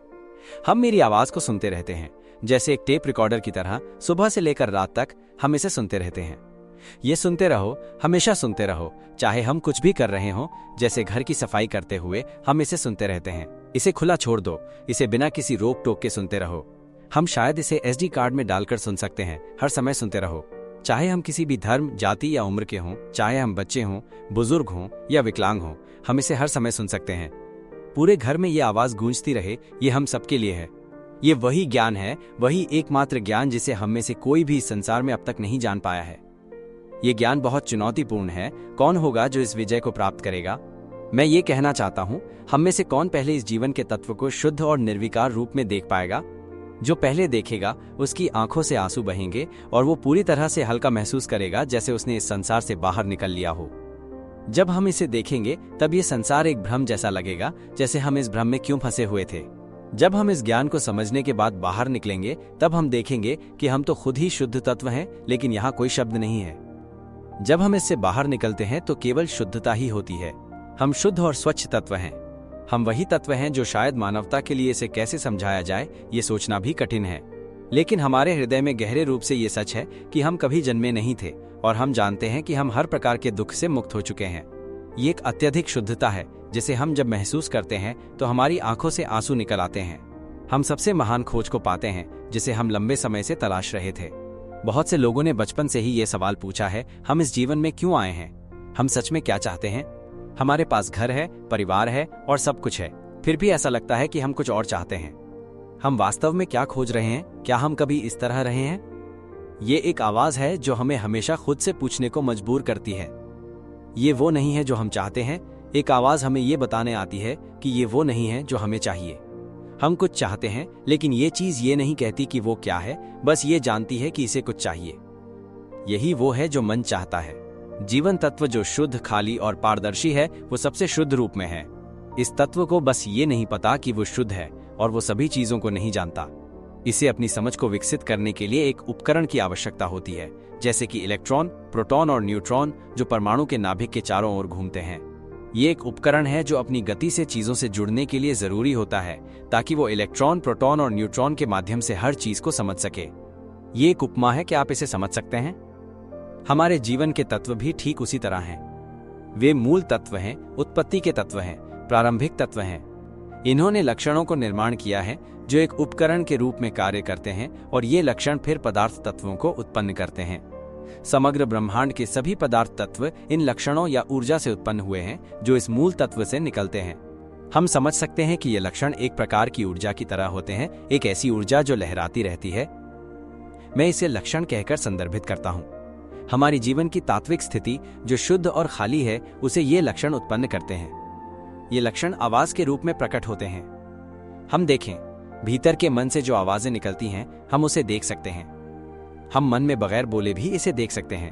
हम मेरी आवाज को सुनते रहते हैं, जैसे एक टेप रिकॉर्डर की तरह। सुबह से लेकर रात तक हम इसे सुनते रहते हैं। ये सुनते रहो, हमेशा सुनते रहो, चाहे हम कुछ भी कर रहे हों। जैसे घर की सफाई करते हुए हम इसे सुनते रहते हैं। इसे खुला छोड़ दो, इसे बिना किसी रोक टोक के सुनते रहो। हम शायद इसे SD कार्ड में डालकर सुन सकते हैं। हर समय सुनते रहो, चाहे हम किसी भी धर्म, जाति या उम्र के हों, चाहे हम बच्चे हों, बुजुर्ग हों या विकलांग हों, हम इसे हर समय सुन सकते हैं। पूरे घर में ये आवाज गूंजती रहे, ये हम सबके लिए है। ये वही ज्ञान है, वही एकमात्र ज्ञान जिसे हम में से कोई भी इस संसार में अब तक नहीं जान पाया है। ये ज्ञान बहुत चुनौतीपूर्ण है। कौन होगा जो इस विजय को प्राप्त करेगा? मैं ये कहना चाहता हूँ, हम में से कौन पहले इस जीवन के तत्व को शुद्ध और निर्विकार रूप में देख पाएगा? जो पहले देखेगा उसकी आंखों से आंसू बहेंगे और वो पूरी तरह से हल्का महसूस करेगा, जैसे उसने इस संसार से बाहर निकल लिया हो। जब हम इसे देखेंगे तब ये संसार एक भ्रम जैसा लगेगा, जैसे हम इस भ्रम में क्यों फंसे हुए थे। जब हम इस ज्ञान को समझने के बाद बाहर निकलेंगे तब हम देखेंगे कि हम तो खुद ही शुद्ध तत्व हैं, लेकिन यहाँ कोई शब्द नहीं है। जब हम इससे बाहर निकलते हैं तो केवल शुद्धता ही होती है। हम शुद्ध और स्वच्छ तत्व हैं। हम वही तत्व हैं जो शायद मानवता के लिए इसे कैसे समझाया जाए ये सोचना भी कठिन है। लेकिन हमारे हृदय में गहरे रूप से ये सच है कि हम कभी जन्मे नहीं थे और हम जानते हैं कि हम हर प्रकार के दुख से मुक्त हो चुके हैं। ये एक अत्यधिक शुद्धता है जिसे हम जब महसूस करते हैं तो हमारी आंखों से आंसू निकल आते हैं। हम सबसे महान खोज को पाते हैं जिसे हम लंबे समय से तलाश रहे थे। बहुत से लोगों ने बचपन से ही ये सवाल पूछा है, हम इस जीवन में क्यों आए हैं? हम सच में क्या चाहते हैं? हमारे पास घर है, परिवार है और सब कुछ है, फिर भी ऐसा लगता है कि हम कुछ और चाहते हैं। हम वास्तव में क्या खोज रहे हैं? क्या हम कभी इस तरह रहे हैं? ये एक आवाज है जो हमें हमेशा खुद से पूछने को मजबूर करती है। ये वो नहीं है जो हम चाहते हैं। एक आवाज हमें ये बताने आती है कि ये वो नहीं है जो हमें चाहिए। हम कुछ चाहते हैं, लेकिन ये चीज ये नहीं कहती कि वो क्या है, बस ये जानती है कि इसे कुछ चाहिए। यही वो है जो मन चाहता है। जीवन तत्व जो शुद्ध, खाली और पारदर्शी है, वो सबसे शुद्ध रूप में है। इस तत्व को बस ये नहीं पता कि वो शुद्ध है और वो सभी चीजों को नहीं जानता। इसे अपनी समझ को विकसित करने के लिए एक उपकरण की आवश्यकता होती है, जैसे कि इलेक्ट्रॉन, प्रोटॉन और न्यूट्रॉन जो परमाणु के नाभिक के चारों ओर घूमते हैं। ये एक उपकरण है जो अपनी गति से चीजों से जुड़ने के लिए जरूरी होता है, ताकि वो इलेक्ट्रॉन, प्रोटॉन और न्यूट्रॉन के माध्यम से हर चीज को समझ सके। ये एक उपमा है, क्या आप इसे समझ सकते हैं? हमारे जीवन के तत्व भी ठीक उसी तरह हैं। वे मूल तत्व हैं, उत्पत्ति के तत्व हैं, प्रारंभिक तत्व हैं। इन्होंने लक्षणों को निर्माण किया है जो एक उपकरण के रूप में कार्य करते हैं, और ये लक्षण फिर पदार्थ तत्वों को उत्पन्न करते हैं। समग्र ब्रह्मांड के सभी पदार्थ तत्व इन लक्षणों या ऊर्जा से उत्पन्न हुए हैं जो इस मूल तत्व से निकलते हैं। हम समझ सकते हैं कि ये लक्षण एक प्रकार की ऊर्जा की तरह होते हैं, एक ऐसी ऊर्जा जो लहराती रहती है। मैं इसे लक्षण कहकर संदर्भित करता हूँ। हमारी जीवन की तात्विक स्थिति जो शुद्ध और खाली है, उसे ये लक्षण उत्पन्न करते हैं। ये लक्षण आवाज के रूप में प्रकट होते हैं। हम देखें, भीतर के मन से जो आवाजें निकलती हैं, हम उसे देख सकते हैं। हम मन में बगैर बोले भी इसे देख सकते हैं।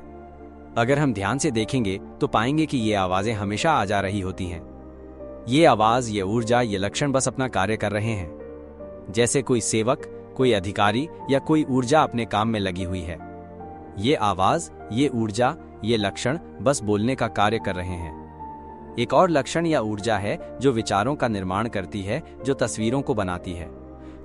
अगर हम ध्यान से देखेंगे तो पाएंगे कि ये आवाजें हमेशा आ जा रही होती हैं। ये आवाज, ये ऊर्जा, ये लक्षण बस अपना कार्य कर रहे हैं, जैसे कोई सेवक, कोई अधिकारी या कोई ऊर्जा अपने काम में लगी हुई है। ये आवाज, ये ऊर्जा, ये लक्षण बस बोलने का कार्य कर रहे हैं। एक और लक्षण या ऊर्जा है जो विचारों का निर्माण करती है, जो तस्वीरों को बनाती है।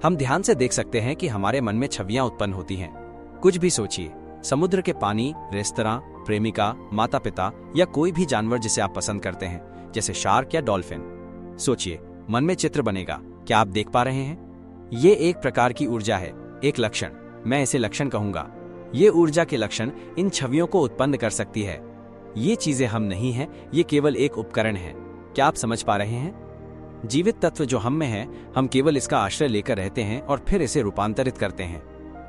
हम ध्यान से देख सकते हैं कि हमारे मन में छवियां उत्पन्न होती हैं। कुछ भी सोचिए, समुद्र के पानी, रेस्तरां, प्रेमिका, माता पिता या कोई भी जानवर जिसे आप पसंद करते हैं, जैसे शार्क या डॉल्फिन। सोचिए, मन में चित्र बनेगा। क्या आप देख पा रहे हैं? ये एक प्रकार की ऊर्जा है, एक लक्षण। मैं इसे लक्षण कहूंगा। ये ऊर्जा के लक्षण इन छवियों को उत्पन्न कर सकती है। ये चीजें हम नहीं हैं, ये केवल एक उपकरण है। क्या आप समझ पा रहे हैं? जीवित तत्व जो हम में है, हम केवल इसका आश्रय लेकर रहते हैं और फिर इसे रूपांतरित करते हैं।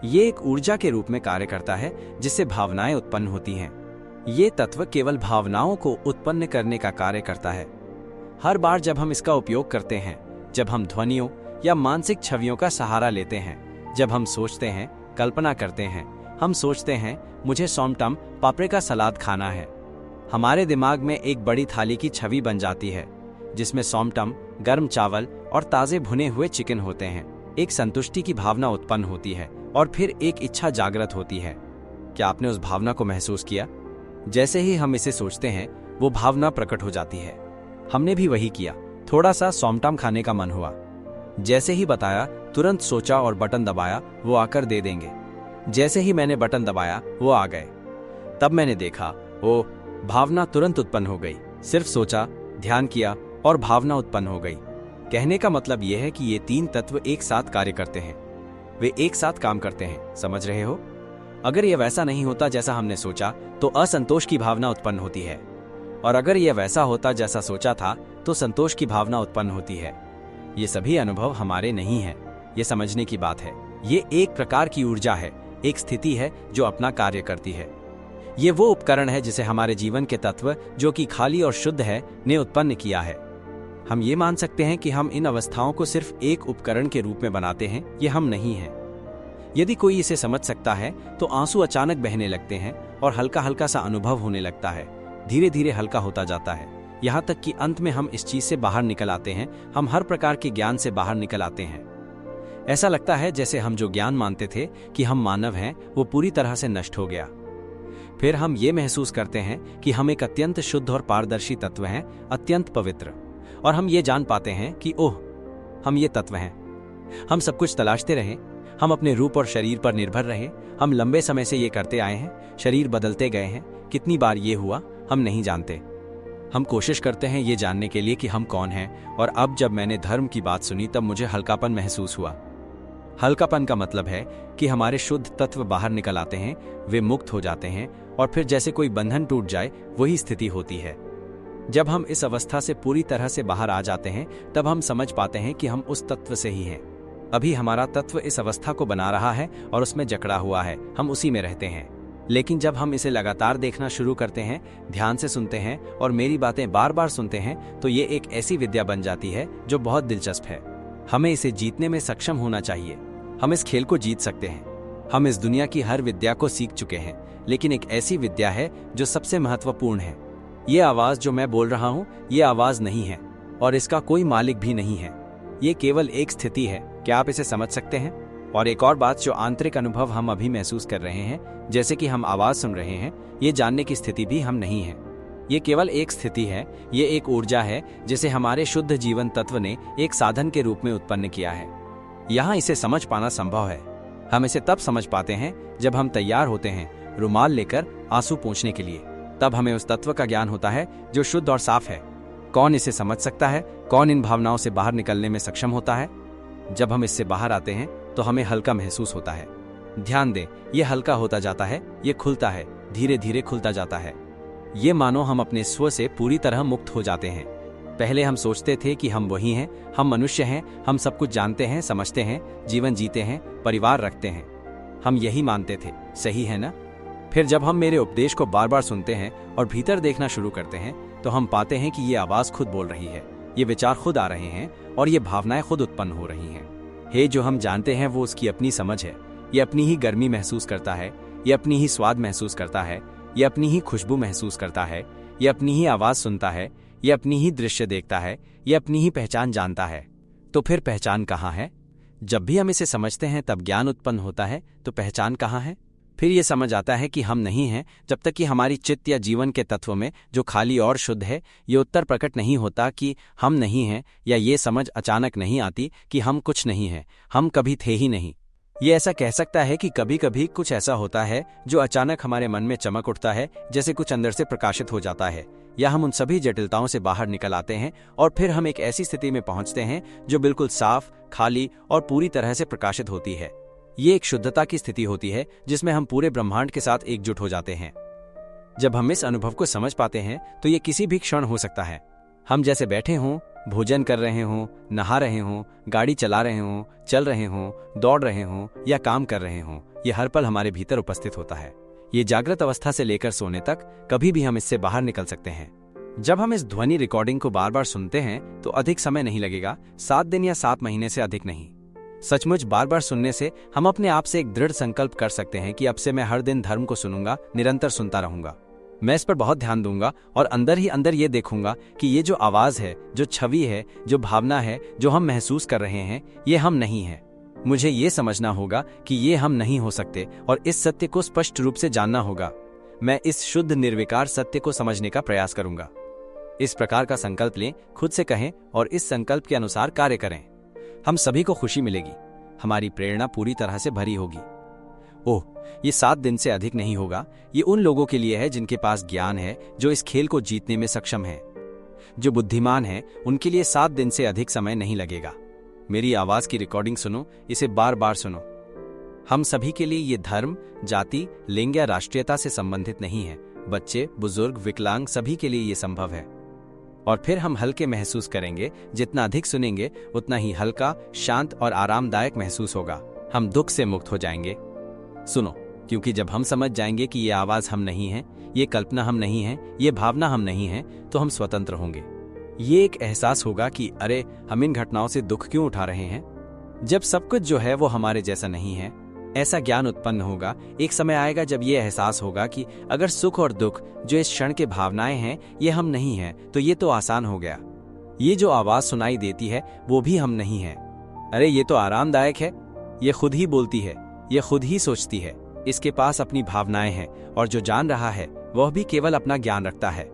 ये एक ऊर्जा के रूप में कार्य करता है जिससे भावनाएं उत्पन्न होती हैं। ये तत्व केवल भावनाओं को उत्पन्न करने का कार्य करता है। हर बार जब हम इसका उपयोग करते हैं, जब हम ध्वनियों या मानसिक छवियों का सहारा लेते हैं, जब हम सोचते हैं, कल्पना करते हैं, हम सोचते हैं मुझे सॉमटम पापरिका सलाद खाना है, हमारे दिमाग में एक बड़ी थाली की छवि बन जाती है जिसमें सॉमटम, गर्म चावल और ताजे भुने हुए चिकन होते हैं। एक संतुष्टि की भावना उत्पन्न होती है और फिर एक इच्छा जागृत होती है। क्या आपने उस भावना को महसूस किया? जैसे ही हम इसे सोचते हैं, वो भावना प्रकट हो जाती है। हमने भी वही किया। थोड़ा सा सॉमटम खाने का मन हुआ, जैसे ही बताया, तुरंत सोचा और बटन दबाया, वो आकर दे देंगे। जैसे ही मैंने बटन दबाया, वो आ गए। तब मैंने देखा, ओ, भावना तुरंत उत्पन्न हो गई। सिर्फ सोचा, ध्यान किया और भावना उत्पन्न हो गई। कहने का मतलब यह है कि ये तीन तत्व एक साथ कार्य करते हैं, वे एक साथ काम करते हैं। समझ रहे हो? अगर यह वैसा नहीं होता जैसा हमने सोचा, तो असंतोष की भावना उत्पन्न होती है, और अगर यह वैसा होता जैसा सोचा था, तो संतोष की भावना उत्पन्न होती है। ये सभी अनुभव हमारे नहीं हैं, ये समझने की बात है। ये एक प्रकार की ऊर्जा है, एक स्थिति है जो अपना कार्य करती है। ये वो उपकरण है जिसे हमारे जीवन के तत्व, जो कि खाली और शुद्ध है, ने उत्पन्न किया है। हम ये मान सकते हैं कि हम इन अवस्थाओं को सिर्फ एक उपकरण के रूप में बनाते हैं, ये हम नहीं हैं। यदि कोई इसे समझ सकता है तो आंसू अचानक बहने लगते हैं और हल्का हल्का सा अनुभव होने लगता है। धीरे धीरे हल्का होता जाता है, यहाँ तक कि अंत में हम इस चीज से बाहर निकल आते हैं। हम हर प्रकार के ज्ञान से बाहर निकल आते हैं। ऐसा लगता है जैसे हम जो ज्ञान मानते थे कि हम मानव हैं, वो पूरी तरह से नष्ट हो गया। फिर हम ये महसूस करते हैं कि हम एक अत्यंत शुद्ध और पारदर्शी तत्व हैं, अत्यंत पवित्र। और हम ये जान पाते हैं कि ओह, हम ये तत्व हैं। हम सब कुछ तलाशते रहे, हम अपने रूप और शरीर पर निर्भर रहे, हम लंबे समय से ये करते आए हैं, शरीर बदलते गए हैं। कितनी बार ये हुआ हम नहीं जानते। हम कोशिश करते हैं ये जानने के लिए कि हम कौन हैं, और अब जब मैंने धर्म की बात सुनी तब मुझे हल्कापन महसूस हुआ। हल्कापन का मतलब है कि हमारे शुद्ध तत्व बाहर निकल आते हैं, वे मुक्त हो जाते हैं, और फिर जैसे कोई बंधन टूट जाए, वही स्थिति होती है। जब हम इस अवस्था से पूरी तरह से बाहर आ जाते हैं, तब हम समझ पाते हैं कि हम उस तत्व से ही हैं। अभी हमारा तत्व इस अवस्था को बना रहा है और उसमें जकड़ा हुआ है, हम उसी में रहते हैं। लेकिन जब हम इसे लगातार देखना शुरू करते हैं, ध्यान से सुनते हैं और मेरी बातें बार बार सुनते हैं, तो ये एक ऐसी विद्या बन जाती है जो बहुत दिलचस्प है। हमें इसे जीतने में सक्षम होना चाहिए। हम इस खेल को जीत सकते हैं। हम इस दुनिया की हर विद्या को सीख चुके हैं, लेकिन एक ऐसी विद्या है जो सबसे महत्वपूर्ण है। ये आवाज जो मैं बोल रहा हूँ, ये आवाज नहीं है और इसका कोई मालिक भी नहीं है। ये केवल एक स्थिति है। क्या आप इसे समझ सकते हैं? और एक और बात, जो आंतरिक अनुभव हम अभी महसूस कर रहे हैं, जैसे कि हम आवाज सुन रहे हैं, ये जानने की स्थिति भी हम नहीं है। ये केवल एक स्थिति है, ये एक ऊर्जा है जिसे हमारे शुद्ध जीवन तत्व ने एक साधन के रूप में उत्पन्न किया है। यहाँ इसे समझ पाना संभव है। हम इसे तब समझ पाते हैं जब हम तैयार होते हैं रुमाल लेकर आंसू पोंछने के लिए। तब हमें उस तत्व का ज्ञान होता है जो शुद्ध और साफ है। कौन इसे समझ सकता है? कौन इन भावनाओं से बाहर निकलने में सक्षम होता है? जब हम इससे बाहर आते हैं तो हमें हल्का महसूस होता है। ध्यान दें, ये हल्का होता जाता है, ये खुलता है, धीरे धीरे खुलता जाता है। ये मानो हम अपने स्व से पूरी तरह मुक्त हो जाते हैं। पहले हम सोचते थे कि हम वही हैं, हम मनुष्य हैं, हम सब कुछ जानते हैं, समझते हैं, जीवन जीते हैं, परिवार रखते हैं। हम यही मानते थे, सही है ना? फिर जब हम मेरे उपदेश को बार बार सुनते हैं और भीतर देखना शुरू करते हैं, तो हम पाते हैं कि ये आवाज खुद बोल रही है, ये विचार खुद आ रहे हैं और ये भावनाएं खुद उत्पन्न हो रही हैं। हे, जो हम जानते हैं वो उसकी अपनी समझ है। ये अपनी ही गर्मी महसूस करता है, ये अपनी ही स्वाद महसूस करता है, ये अपनी ही खुशबू महसूस करता है, ये अपनी ही आवाज सुनता है, ये अपनी ही दृश्य देखता है, ये अपनी ही पहचान जानता है। तो फिर पहचान कहाँ है? जब भी हम इसे समझते हैं तब ज्ञान उत्पन्न होता है। तो पहचान कहाँ है? फिर ये समझ आता है कि हम नहीं हैं जब तक कि हमारी चित्त या जीवन के तत्व में जो खाली और शुद्ध है ये उत्तर प्रकट नहीं होता कि हम नहीं हैं, या ये समझ अचानक नहीं आती कि हम कुछ नहीं हैं, हम कभी थे ही नहीं। ये ऐसा कह सकता है कि कभी कभी कुछ ऐसा होता है जो अचानक हमारे मन में चमक उठता है, जैसे कुछ अंदर से प्रकाशित हो जाता है, या हम उन सभी जटिलताओं से बाहर निकल आते हैं और फिर हम एक ऐसी स्थिति में पहुंचते हैं जो बिल्कुल साफ, खाली और पूरी तरह से प्रकाशित होती है। ये एक शुद्धता की स्थिति होती है जिसमें हम पूरे ब्रह्मांड के साथ एकजुट हो जाते हैं। जब हम इस अनुभव को समझ पाते हैं तो ये किसी भी क्षण हो सकता है। हम जैसे बैठे हों, भोजन कर रहे हों, नहा रहे हों, गाड़ी चला रहे हों, चल रहे हों, दौड़ रहे हों या काम कर रहे हों, ये हर पल हमारे भीतर उपस्थित होता है। ये जागृत अवस्था से लेकर सोने तक कभी भी हम इससे बाहर निकल सकते हैं। जब हम इस ध्वनि रिकॉर्डिंग को बार बार सुनते हैं तो अधिक समय नहीं लगेगा, 7 दिन या 7 महीने से अधिक नहीं। सचमुच बार बार सुनने से हम अपने आप से एक दृढ़ संकल्प कर सकते हैं कि अब से मैं हर दिन धर्म को सुनूंगा, निरंतर सुनता रहूंगा। मैं इस पर बहुत ध्यान दूंगा और अंदर ही अंदर ये देखूंगा कि ये जो आवाज है, जो छवि है, जो भावना है, जो हम महसूस कर रहे हैं, ये हम नहीं हैं। मुझे ये समझना होगा कि ये हम नहीं हो सकते और इस सत्य को स्पष्ट रूप से जानना होगा। मैं इस शुद्ध निर्विकार सत्य को समझने का प्रयास करूंगा। इस प्रकार का संकल्प लें, खुद से कहें और इस संकल्प के अनुसार कार्य करें। हम सभी को खुशी मिलेगी, हमारी प्रेरणा पूरी तरह से भरी होगी। ओह, ये 7 दिन से अधिक नहीं होगा। ये उन लोगों के लिए है जिनके पास ज्ञान है, जो इस खेल को जीतने में सक्षम है। जो बुद्धिमान है उनके लिए 7 दिन से अधिक समय नहीं लगेगा। मेरी आवाज की रिकॉर्डिंग सुनो, इसे बार बार सुनो। हम सभी के लिए ये धर्म, जाति, लिंग या राष्ट्रीयता से संबंधित नहीं है। बच्चे, बुजुर्ग, विकलांग सभी के लिए ये संभव है। और फिर हम हल्के महसूस करेंगे। जितना अधिक सुनेंगे उतना ही हल्का, शांत और आरामदायक महसूस होगा। हम दुख से मुक्त हो जाएंगे। सुनो, क्योंकि जब हम समझ जाएंगे कि ये आवाज हम नहीं है, ये कल्पना हम नहीं है, ये भावना हम नहीं है, तो हम स्वतंत्र होंगे। ये एक एहसास होगा कि अरे, हम इन घटनाओं से दुख क्यों उठा रहे हैं। जब सब कुछ जो है वो हमारे जैसा नहीं है, ऐसा ज्ञान उत्पन्न होगा। एक समय आएगा जब ये एहसास होगा कि अगर सुख और दुख जो इस क्षण के भावनाएं हैं ये हम नहीं हैं, तो ये तो आसान हो गया। ये जो आवाज सुनाई देती है वो भी हम नहीं है। अरे, ये तो आरामदायक है, ये खुद ही बोलती है, ये खुद ही सोचती है, इसके पास अपनी भावनाएं हैं और जो जान रहा है वह भी केवल अपना ज्ञान रखता है।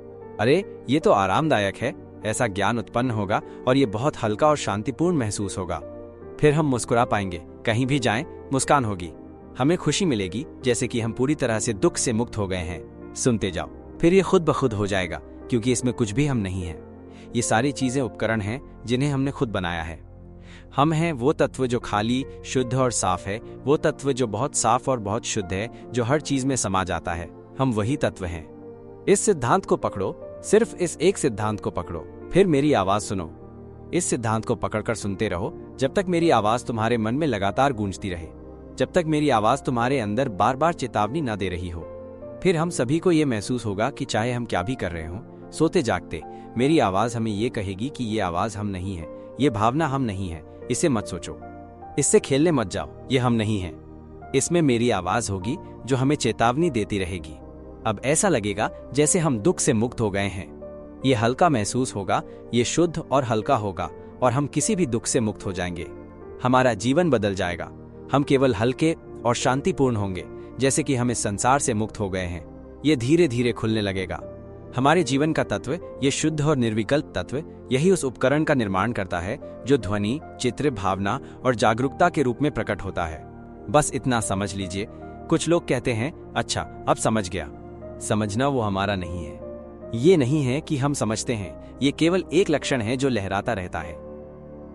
अरे, ये तो आरामदायक है। ऐसा ज्ञान उत्पन्न होगा और ये बहुत हल्का और शांतिपूर्ण महसूस होगा। फिर हम मुस्कुरा पाएंगे, कहीं भी जाएं मुस्कान होगी। हमें खुशी मिलेगी जैसे कि हम पूरी तरह से दुख से मुक्त हो गए हैं। सुनते जाओ, फिर ये खुद ब खुद हो जाएगा, क्योंकि इसमें कुछ भी हम नहीं हैं। ये सारी चीजें उपकरण हैं जिन्हें हमने खुद बनाया है। हम हैं वो तत्व जो खाली, शुद्ध और साफ है, वो तत्व जो बहुत साफ और बहुत शुद्ध है, जो हर चीज में समा जाता है। हम वही तत्व हैं। इस सिद्धांत को पकड़ो, सिर्फ इस एक सिद्धांत को पकड़ो, फिर मेरी आवाज सुनो। इस सिद्धांत को पकड़कर सुनते रहो जब तक मेरी आवाज तुम्हारे मन में लगातार गूंजती रहे, जब तक मेरी आवाज तुम्हारे अंदर बार बार चेतावनी न दे रही हो। फिर हम सभी को ये महसूस होगा कि चाहे हम क्या भी कर रहे हों, सोते जागते, मेरी आवाज हमें ये कहेगी कि ये आवाज हम नहीं है, ये भावना हम नहीं है, इसे मत सोचो, इससे खेलने मत जाओ, ये हम नहीं है। इसमें मेरी आवाज होगी जो हमें चेतावनी देती रहेगी। अब ऐसा लगेगा जैसे हम दुख से मुक्त हो गए हैं। ये हल्का महसूस होगा, ये शुद्ध और हल्का होगा और हम किसी भी दुख से मुक्त हो जाएंगे। हमारा जीवन बदल जाएगा। हम केवल हल्के और शांतिपूर्ण होंगे, जैसे कि हम इस संसार से मुक्त हो गए हैं। ये धीरे धीरे खुलने लगेगा। हमारे जीवन का तत्व, ये शुद्ध और निर्विकल्प तत्व, यही उस उपकरण का निर्माण करता है जो ध्वनि, चित्र, भावना और जागरूकता के रूप में प्रकट होता है। बस इतना समझ लीजिए। कुछ लोग कहते हैं, अच्छा अब समझ गया। समझना वो हमारा नहीं है। ये नहीं है कि हम समझते हैं, ये केवल एक लक्षण है जो लहराता रहता है।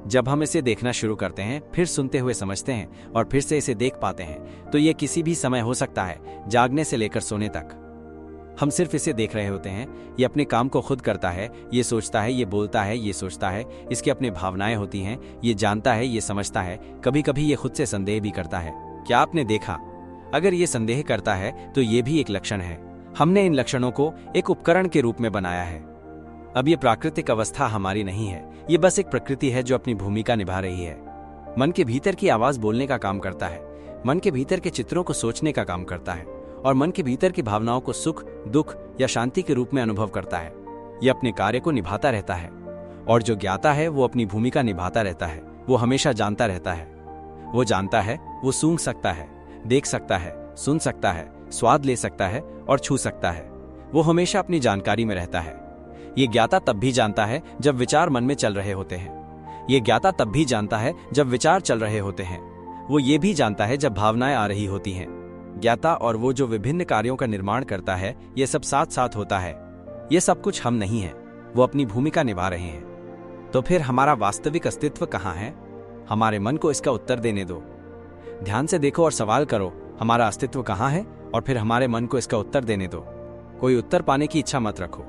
जब हम इसे देखना शुरू करते हैं, फिर सुनते हुए समझते हैं और फिर से इसे देख पाते हैं, तो ये किसी भी समय हो सकता है, जागने से लेकर सोने तक। हम सिर्फ इसे देख रहे होते हैं। ये अपने काम को खुद करता है, ये सोचता है, ये बोलता है, ये सोचता है, इसकी अपनी भावनाएं होती हैं, ये जानता है, ये समझता है। कभी कभी ये खुद से संदेह भी करता है। क्या आपने देखा? अगर ये संदेह करता है तो ये भी एक लक्षण है। हमने इन लक्षणों को एक उपकरण के रूप में बनाया है। अब ये प्राकृतिक अवस्था हमारी नहीं है, ये बस एक प्रकृति है जो अपनी भूमिका निभा रही है। मन के भीतर की आवाज बोलने का काम करता है, मन के भीतर के चित्रों को सोचने का काम करता है और मन के भीतर की भावनाओं को सुख, दुख या शांति के रूप में अनुभव करता है। ये अपने कार्य को निभाता रहता है, और जो ज्ञाता है वो अपनी भूमिका निभाता रहता है। वो हमेशा जानता रहता है। वो जानता है, वो सूंघ सकता है, देख सकता है, सुन सकता है, स्वाद ले सकता है और छू सकता है। वो हमेशा अपनी जानकारी में रहता है। ये ज्ञाता तब भी जानता है जब विचार मन में चल रहे होते हैं। ये ज्ञाता तब भी जानता है जब विचार चल रहे होते हैं। वो ये भी जानता है जब भावनाएं आ रही होती हैं। ज्ञाता और वो जो विभिन्न कार्यों का निर्माण करता है, ये सब साथ साथ होता है। ये सब कुछ हम नहीं हैं, वो अपनी भूमिका निभा रहे हैं। तो फिर हमारा वास्तविक अस्तित्व कहाँ है? हमारे मन को इसका उत्तर देने दो। ध्यान से देखो और सवाल करो, हमारा अस्तित्व कहाँ है? और फिर हमारे मन को इसका उत्तर देने दो। कोई उत्तर पाने की इच्छा मत रखो।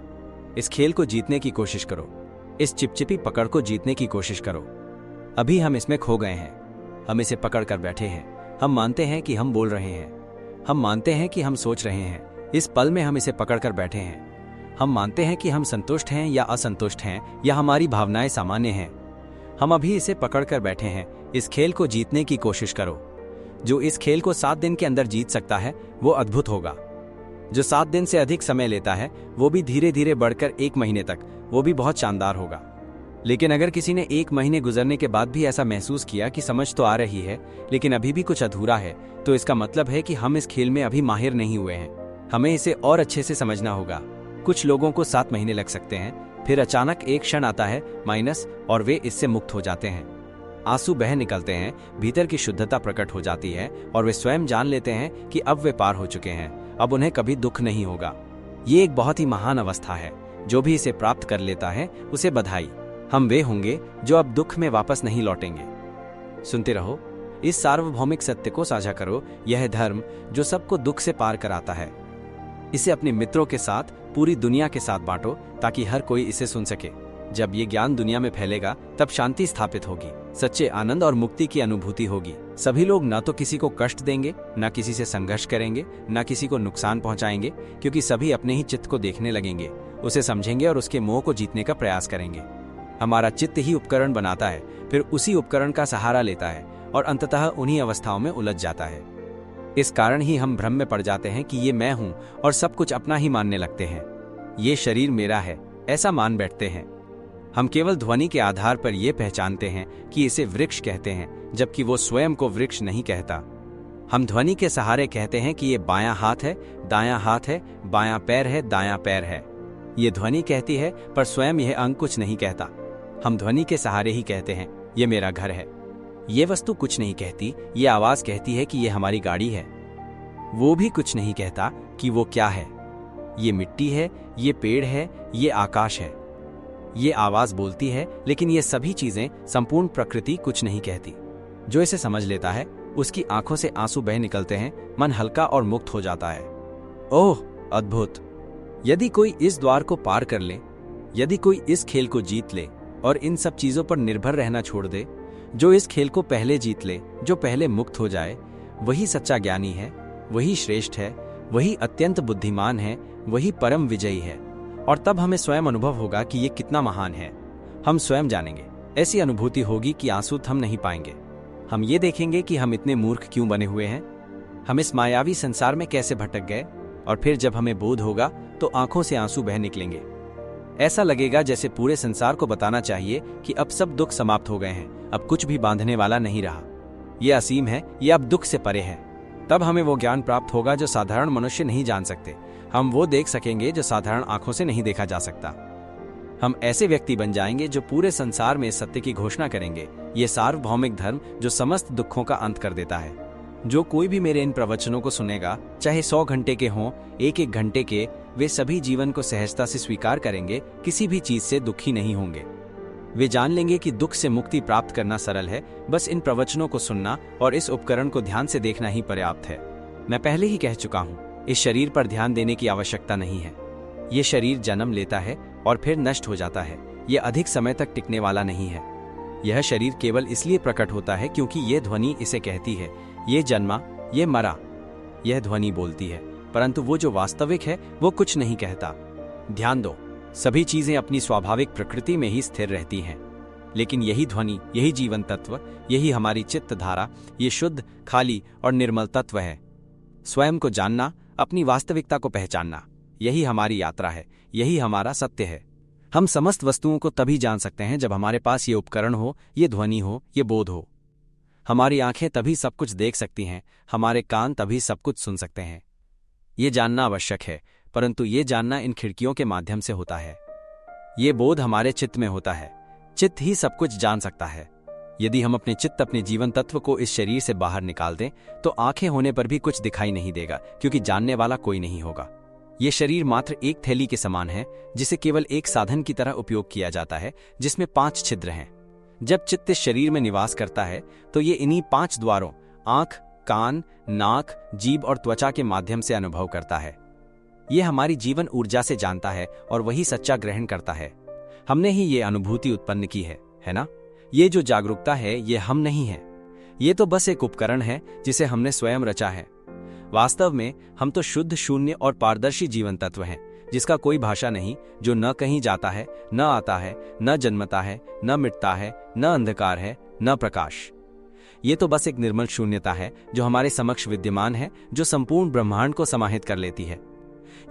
इस खेल को जीतने की कोशिश करो। इस चिपचिपी पकड़ को जीतने की कोशिश करो। अभी हम इसमें खो गए हैं। हम इसे पकड़ कर बैठे हैं। हम मानते हैं कि हम बोल रहे हैं। हम मानते हैं कि हम सोच रहे हैं। इस पल में हम इसे पकड़ कर बैठे हैं। हम मानते हैं कि हम संतुष्ट हैं या असंतुष्ट हैं, या हमारी भावनाएं सामान्य हैं। हम अभी इसे पकड़ कर बैठे हैं। इस खेल को जीतने की कोशिश करो। जो इस खेल को 7 दिन के अंदर जीत सकता है वो अद्भुत होगा। जो 7 दिन से अधिक समय लेता है, वो भी धीरे धीरे बढ़कर 1 महीने तक, वो भी बहुत शानदार होगा। लेकिन अगर किसी ने 1 महीने गुजरने के बाद भी ऐसा महसूस किया कि समझ तो आ रही है लेकिन अभी भी कुछ अधूरा है, तो इसका मतलब है कि हम इस खेल में अभी माहिर नहीं हुए हैं। हमें इसे और अच्छे से समझना होगा। कुछ लोगों को 7 महीने लग सकते हैं, फिर अचानक एक क्षण आता है माइनस, और वे इससे मुक्त हो जाते हैं। आंसू बह निकलते हैं, भीतर की शुद्धता प्रकट हो जाती है और वे स्वयं जान लेते हैं कि अब वे पार हो चुके हैं। अब उन्हें कभी दुख नहीं होगा। ये एक बहुत ही महान अवस्था है। जो भी इसे प्राप्त कर लेता है उसे बधाई। हम वे होंगे जो अब दुख में वापस नहीं लौटेंगे। सुनते रहो, इस सार्वभौमिक सत्य को साझा करो। यह धर्म जो सबको दुख से पार कराता है। इसे अपने मित्रों के साथ, पूरी दुनिया के साथ बांटो ताकि हर कोई इसे सुन सके। जब ये ज्ञान दुनिया में फैलेगा तब शांति स्थापित होगी, सच्चे आनंद और मुक्ति की अनुभूति होगी। सभी लोग न तो किसी को कष्ट देंगे, न किसी से संघर्ष करेंगे, न किसी को नुकसान पहुंचाएंगे, क्योंकि सभी अपने ही चित्त को देखने लगेंगे, उसे समझेंगे और उसके मोह को जीतने का प्रयास करेंगे। हमारा चित्त ही उपकरण बनाता है, फिर उसी उपकरण का सहारा लेता है और अंततः उन्हीं अवस्थाओं में उलझ जाता है। इस कारण ही हम भ्रम में पड़ जाते हैं कि ये मैं हूं और सब कुछ अपना ही मानने लगते हैं। ये शरीर मेरा है, ऐसा मान बैठते हैं। हम केवल ध्वनि के आधार पर यह पहचानते हैं कि इसे वृक्ष कहते हैं, जबकि वो स्वयं को वृक्ष नहीं कहता। हम ध्वनि के सहारे कहते हैं कि ये बायां हाथ है, दायां हाथ है, बायां पैर है, दायां पैर है। ये ध्वनि कहती है, पर स्वयं यह अंग कुछ नहीं कहता। हम ध्वनि के सहारे ही कहते हैं ये मेरा घर है। ये वस्तु कुछ नहीं कहती। ये आवाज कहती है कि ये हमारी गाड़ी है। वो भी कुछ नहीं कहता कि वो क्या है। ये मिट्टी है, ये पेड़ है, ये आकाश है। ये आवाज बोलती है, लेकिन ये सभी चीजें, संपूर्ण प्रकृति कुछ नहीं कहती। जो इसे समझ लेता है उसकी आंखों से आंसू बह निकलते हैं, मन हल्का और मुक्त हो जाता है। ओह अद्भुत! यदि कोई इस द्वार को पार कर ले, यदि कोई इस खेल को जीत ले और इन सब चीजों पर निर्भर रहना छोड़ दे, जो इस खेल को पहले जीत ले, जो पहले मुक्त हो जाए, वही सच्चा ज्ञानी है, वही श्रेष्ठ है, वही अत्यंत बुद्धिमान है, वही परम विजयी है। और तब हमें स्वयं अनुभव होगा कि ये कितना महान है। हम स्वयं जानेंगे। ऐसी अनुभूति होगी कि आंसू थम नहीं पाएंगे। हम ये देखेंगे कि हम इतने मूर्ख क्यों बने हुए हैं, हम इस मायावी संसार में कैसे भटक गए। और फिर जब हमें बोध होगा तो आंखों से आंसू बह निकलेंगे। ऐसा लगेगा जैसे पूरे संसार को बताना चाहिए कि अब सब दुख समाप्त हो गए हैं, अब कुछ भी बांधने वाला नहीं रहा। ये असीम है, ये अब दुख से परे है। तब हमें वो ज्ञान प्राप्त होगा जो साधारण मनुष्य नहीं जान सकते। हम वो देख सकेंगे जो साधारण आंखों से नहीं देखा जा सकता। हम ऐसे व्यक्ति बन जाएंगे जो पूरे संसार में सत्य की घोषणा करेंगे। ये सार्वभौमिक धर्म जो समस्त दुखों का अंत कर देता है। जो कोई भी मेरे इन प्रवचनों को सुनेगा, चाहे 100 घंटे के हों, 1-1 घंटे के, वे सभी जीवन को सहजता से स्वीकार करेंगे, किसी भी चीज से दुखी नहीं होंगे। वे जान लेंगे कि दुख से मुक्ति प्राप्त करना सरल है, बस इन प्रवचनों को सुनना और इस उपकरण को ध्यान से देखना ही पर्याप्त है। मैं पहले ही कह चुका हूँ, इस शरीर पर ध्यान देने की आवश्यकता नहीं है। ये शरीर जन्म लेता है और फिर नष्ट हो जाता है। ये अधिक समय तक टिकने वाला नहीं है। यह शरीर केवल इसलिए प्रकट होता है क्योंकि ये ध्वनि इसे कहती है, ये जन्मा, ये मरा। यह ध्वनि बोलती है, परंतु वो जो वास्तविक है वो कुछ नहीं कहता। ध्यान दो, सभी चीजें अपनी स्वाभाविक प्रकृति में ही स्थिर रहती हैं, लेकिन यही ध्वनि, यही जीवन तत्व, यही हमारी चित्त धारा, ये शुद्ध, खाली और निर्मल तत्व है। स्वयं को जानना, अपनी वास्तविकता को पहचानना, यही हमारी यात्रा है, यही हमारा सत्य है। हम समस्त वस्तुओं को तभी जान सकते हैं जब हमारे पास ये उपकरण हो, ये ध्वनि हो, ये बोध हो। हमारी आंखें तभी सब कुछ देख सकती हैं, हमारे कान तभी सब कुछ सुन सकते हैं। ये जानना आवश्यक है, परंतु ये जानना इन खिड़कियों के माध्यम से होता है। ये बोध हमारे चित्त में होता है। चित्त ही सब कुछ जान सकता है। यदि हम अपने चित्त, अपने जीवन तत्व को इस शरीर से बाहर निकाल दें तो आंखें होने पर भी कुछ दिखाई नहीं देगा, क्योंकि जानने वाला कोई नहीं होगा। ये शरीर मात्र एक थैली के समान है, जिसे केवल एक साधन की तरह उपयोग किया जाता है, जिसमें 5 छिद्र हैं। जब चित्त इस शरीर में निवास करता है तो ये इन्हीं 5 द्वारों आंख, कान, नाक, जीभ और त्वचा के माध्यम से अनुभव करता है। ये हमारी जीवन ऊर्जा से जानता है और वही सच्चा ग्रहण करता है। हमने ही ये अनुभूति उत्पन्न की है ना? ये जो जागरूकता है ये हम नहीं है। ये तो बस एक उपकरण है जिसे हमने स्वयं रचा है। वास्तव में हम तो शुद्ध, शून्य और पारदर्शी जीवन तत्व हैं, जिसका कोई भाषा नहीं, जो न कहीं जाता है, न आता है, न जन्मता है, न मिटता है, न अंधकार है, न प्रकाश। ये तो बस एक निर्मल शून्यता है जो हमारे समक्ष विद्यमान है, जो संपूर्ण ब्रह्मांड को समाहित कर लेती है।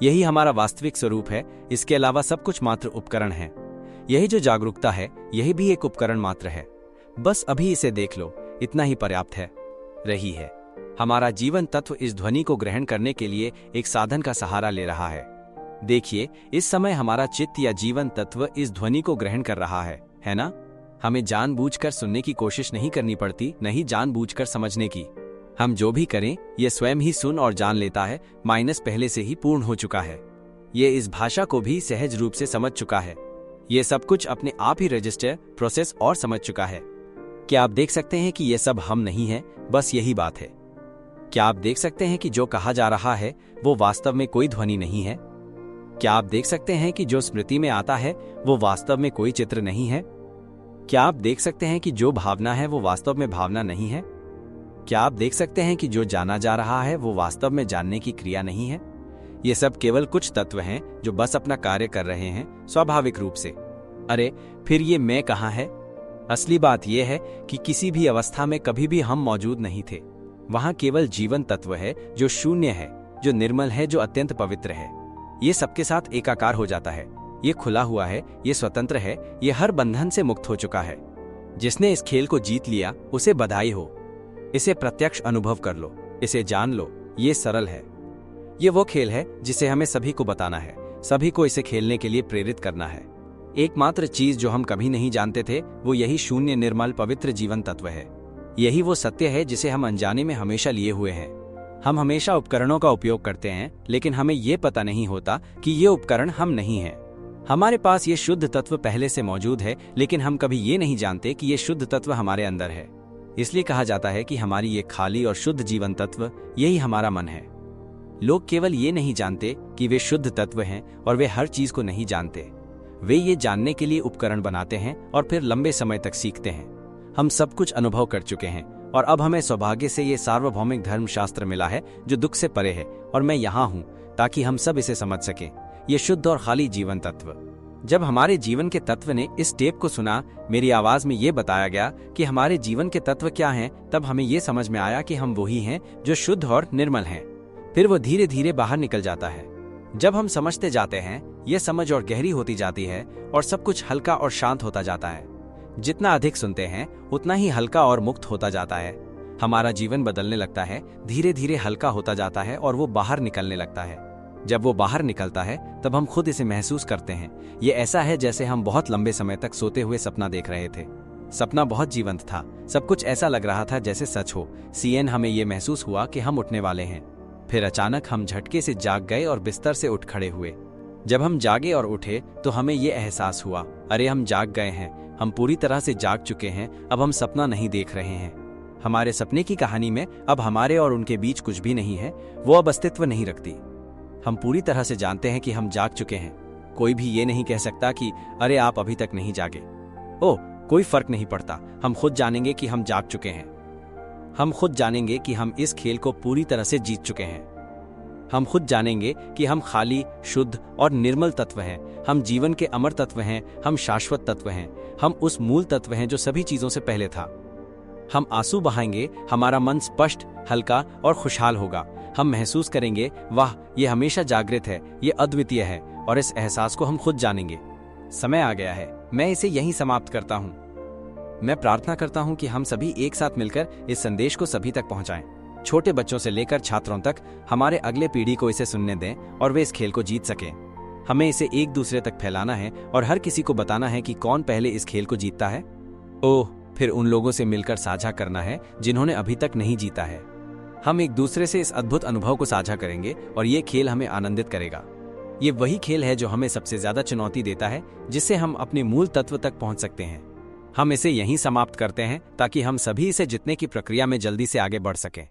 यही हमारा वास्तविक स्वरूप है। इसके अलावा सब कुछ मात्र उपकरण है। यही जो जागरूकता है, यही भी एक उपकरण मात्र है। बस अभी इसे देख लो, इतना ही पर्याप्त है। रही है हमारा जीवन तत्व इस ध्वनि को ग्रहण करने के लिए एक साधन का सहारा ले रहा है। देखिए, इस समय हमारा चित्त या जीवन तत्व इस ध्वनि को ग्रहण कर रहा है ना? हमें जानबूझकर सुनने की कोशिश नहीं करनी पड़ती, नहीं जानबूझकर समझने की। हम जो भी करें ये स्वयं ही सुन और जान लेता है। माइनस पहले से ही पूर्ण हो चुका है। ये इस भाषा को भी सहज रूप से समझ चुका है। ये सब कुछ अपने आप ही रजिस्टर, प्रोसेस और समझ चुका है। क्या आप देख सकते हैं कि ये सब हम नहीं हैं? बस यही बात है। क्या आप देख सकते हैं कि जो कहा जा रहा है वो वास्तव में कोई ध्वनि नहीं है? क्या आप देख सकते हैं कि जो स्मृति में आता है वो वास्तव में कोई चित्र नहीं है? क्या आप देख सकते हैं कि जो भावना है वो वास्तव में भावना नहीं है? क्या आप देख सकते हैं कि जो जाना जा रहा है वो वास्तव में जानने की क्रिया नहीं है? ये सब केवल कुछ तत्व हैं जो बस अपना कार्य कर रहे हैं स्वाभाविक रूप से। अरे फिर ये मैं कहाँ है? असली बात यह है कि किसी भी अवस्था में कभी भी हम मौजूद नहीं थे। वहां केवल जीवन तत्व है जो शून्य है, जो निर्मल है, जो अत्यंत पवित्र है। ये सबके साथ एकाकार हो जाता है। ये खुला हुआ है, ये स्वतंत्र है, ये हर बंधन से मुक्त हो चुका है। जिसने इस खेल को जीत लिया उसे बधाई हो। इसे प्रत्यक्ष अनुभव कर लो, इसे जान लो। ये सरल है। ये वो खेल है जिसे हमें सभी को बताना है, सभी को इसे खेलने के लिए प्रेरित करना है। एकमात्र चीज जो हम कभी नहीं जानते थे वो यही शून्य, निर्मल, पवित्र जीवन तत्व है। यही वो सत्य है जिसे हम अनजाने में हमेशा लिए हुए हैं। हम हमेशा उपकरणों का उपयोग करते हैं, लेकिन हमें ये पता नहीं होता कि ये उपकरण हम नहीं हैं। हमारे पास ये शुद्ध तत्व पहले से मौजूद है, लेकिन हम कभी ये नहीं जानते कि ये शुद्ध तत्व हमारे अंदर है। इसलिए कहा जाता है कि हमारी ये खाली और शुद्ध जीवन तत्व यही हमारा मन है। लोग केवल ये नहीं जानते कि वे शुद्ध तत्व हैं और वे हर चीज को नहीं जानते। वे ये जानने के लिए उपकरण बनाते हैं और फिर लंबे समय तक सीखते हैं। हम सब कुछ अनुभव कर चुके हैं और अब हमें सौभाग्य से ये सार्वभौमिक धर्मशास्त्र मिला है जो दुख से परे है, और मैं यहाँ हूँ ताकि हम सब इसे समझ सकें। ये शुद्ध और खाली जीवन तत्व। जब हमारे जीवन के तत्व ने इस टेप को सुना, मेरी आवाज में ये बताया गया कि हमारे जीवन के तत्व क्या हैं, तब हमें ये समझ में आया कि हम वही हैं जो शुद्ध और निर्मल हैं। फिर वो धीरे धीरे बाहर निकल जाता है। जब हम समझते जाते हैं, ये समझ और गहरी होती जाती है और सब कुछ हल्का और शांत होता जाता है। जितना अधिक सुनते हैं उतना ही हल्का और मुक्त होता जाता है। हमारा जीवन बदलने लगता है, धीरे धीरे हल्का होता जाता है और वो बाहर निकलने लगता है। जब वो बाहर निकलता है तब हम खुद इसे महसूस करते हैं। ये ऐसा है जैसे हम बहुत लंबे समय तक सोते हुए सपना देख रहे थे। सपना बहुत जीवंत था, सब कुछ ऐसा लग रहा था जैसे सच हो। सीएन हमें ये महसूस हुआ कि हम उठने वाले हैं। फिर अचानक हम झटके से जाग गए और बिस्तर से उठ खड़े हुए। जब हम जागे और उठे तो हमें ये एहसास हुआ, अरे हम जाग गए हैं, हम पूरी तरह से जाग चुके हैं। अब हम सपना नहीं देख रहे हैं। हमारे सपने की कहानी में अब हमारे और उनके बीच कुछ भी नहीं है, वो अब अस्तित्व नहीं रखती। हम पूरी तरह से जानते हैं कि हम जाग चुके हैं। कोई भी ये नहीं कह सकता कि अरे आप अभी तक नहीं जागे। ओह, कोई फर्क नहीं पड़ता। हम खुद जानेंगे कि हम जाग चुके हैं। हम खुद जानेंगे कि हम इस खेल को पूरी तरह से जीत चुके हैं। हम खुद जानेंगे कि हम खाली, शुद्ध और निर्मल तत्व हैं। हम जीवन के अमर तत्व हैं। हम शाश्वत तत्व हैं। हम उस मूल तत्व हैं जो सभी चीजों से पहले था। हम आंसू बहाएंगे, हमारा मन स्पष्ट, हल्का और खुशहाल होगा। हम महसूस करेंगे, वाह, ये हमेशा जागृत है, ये अद्वितीय है, और इस एहसास को हम खुद जानेंगे। समय आ गया है, मैं इसे यहीं समाप्त करता हूँ। मैं प्रार्थना करता हूँ कि हम सभी एक साथ मिलकर इस संदेश को सभी तक पहुँचाएं। छोटे बच्चों से लेकर छात्रों तक हमारे अगले पीढ़ी को इसे सुनने दें और वे इस खेल को जीत सकें। हमें इसे एक दूसरे तक फैलाना है और हर किसी को बताना है कि कौन पहले इस खेल को जीतता है। ओह, फिर उन लोगों से मिलकर साझा करना है जिन्होंने अभी तक नहीं जीता है। हम एक दूसरे से इस अद्भुत अनुभव को साझा करेंगे और ये खेल हमें आनंदित करेगा। ये वही खेल है जो हमें सबसे ज्यादा चुनौती देता है, जिससे हम अपने मूल तत्व तक पहुंच सकते हैं। हम इसे यहीं समाप्त करते हैं ताकि हम सभी इसे जीतने की प्रक्रिया में जल्दी से आगे बढ़ सकें।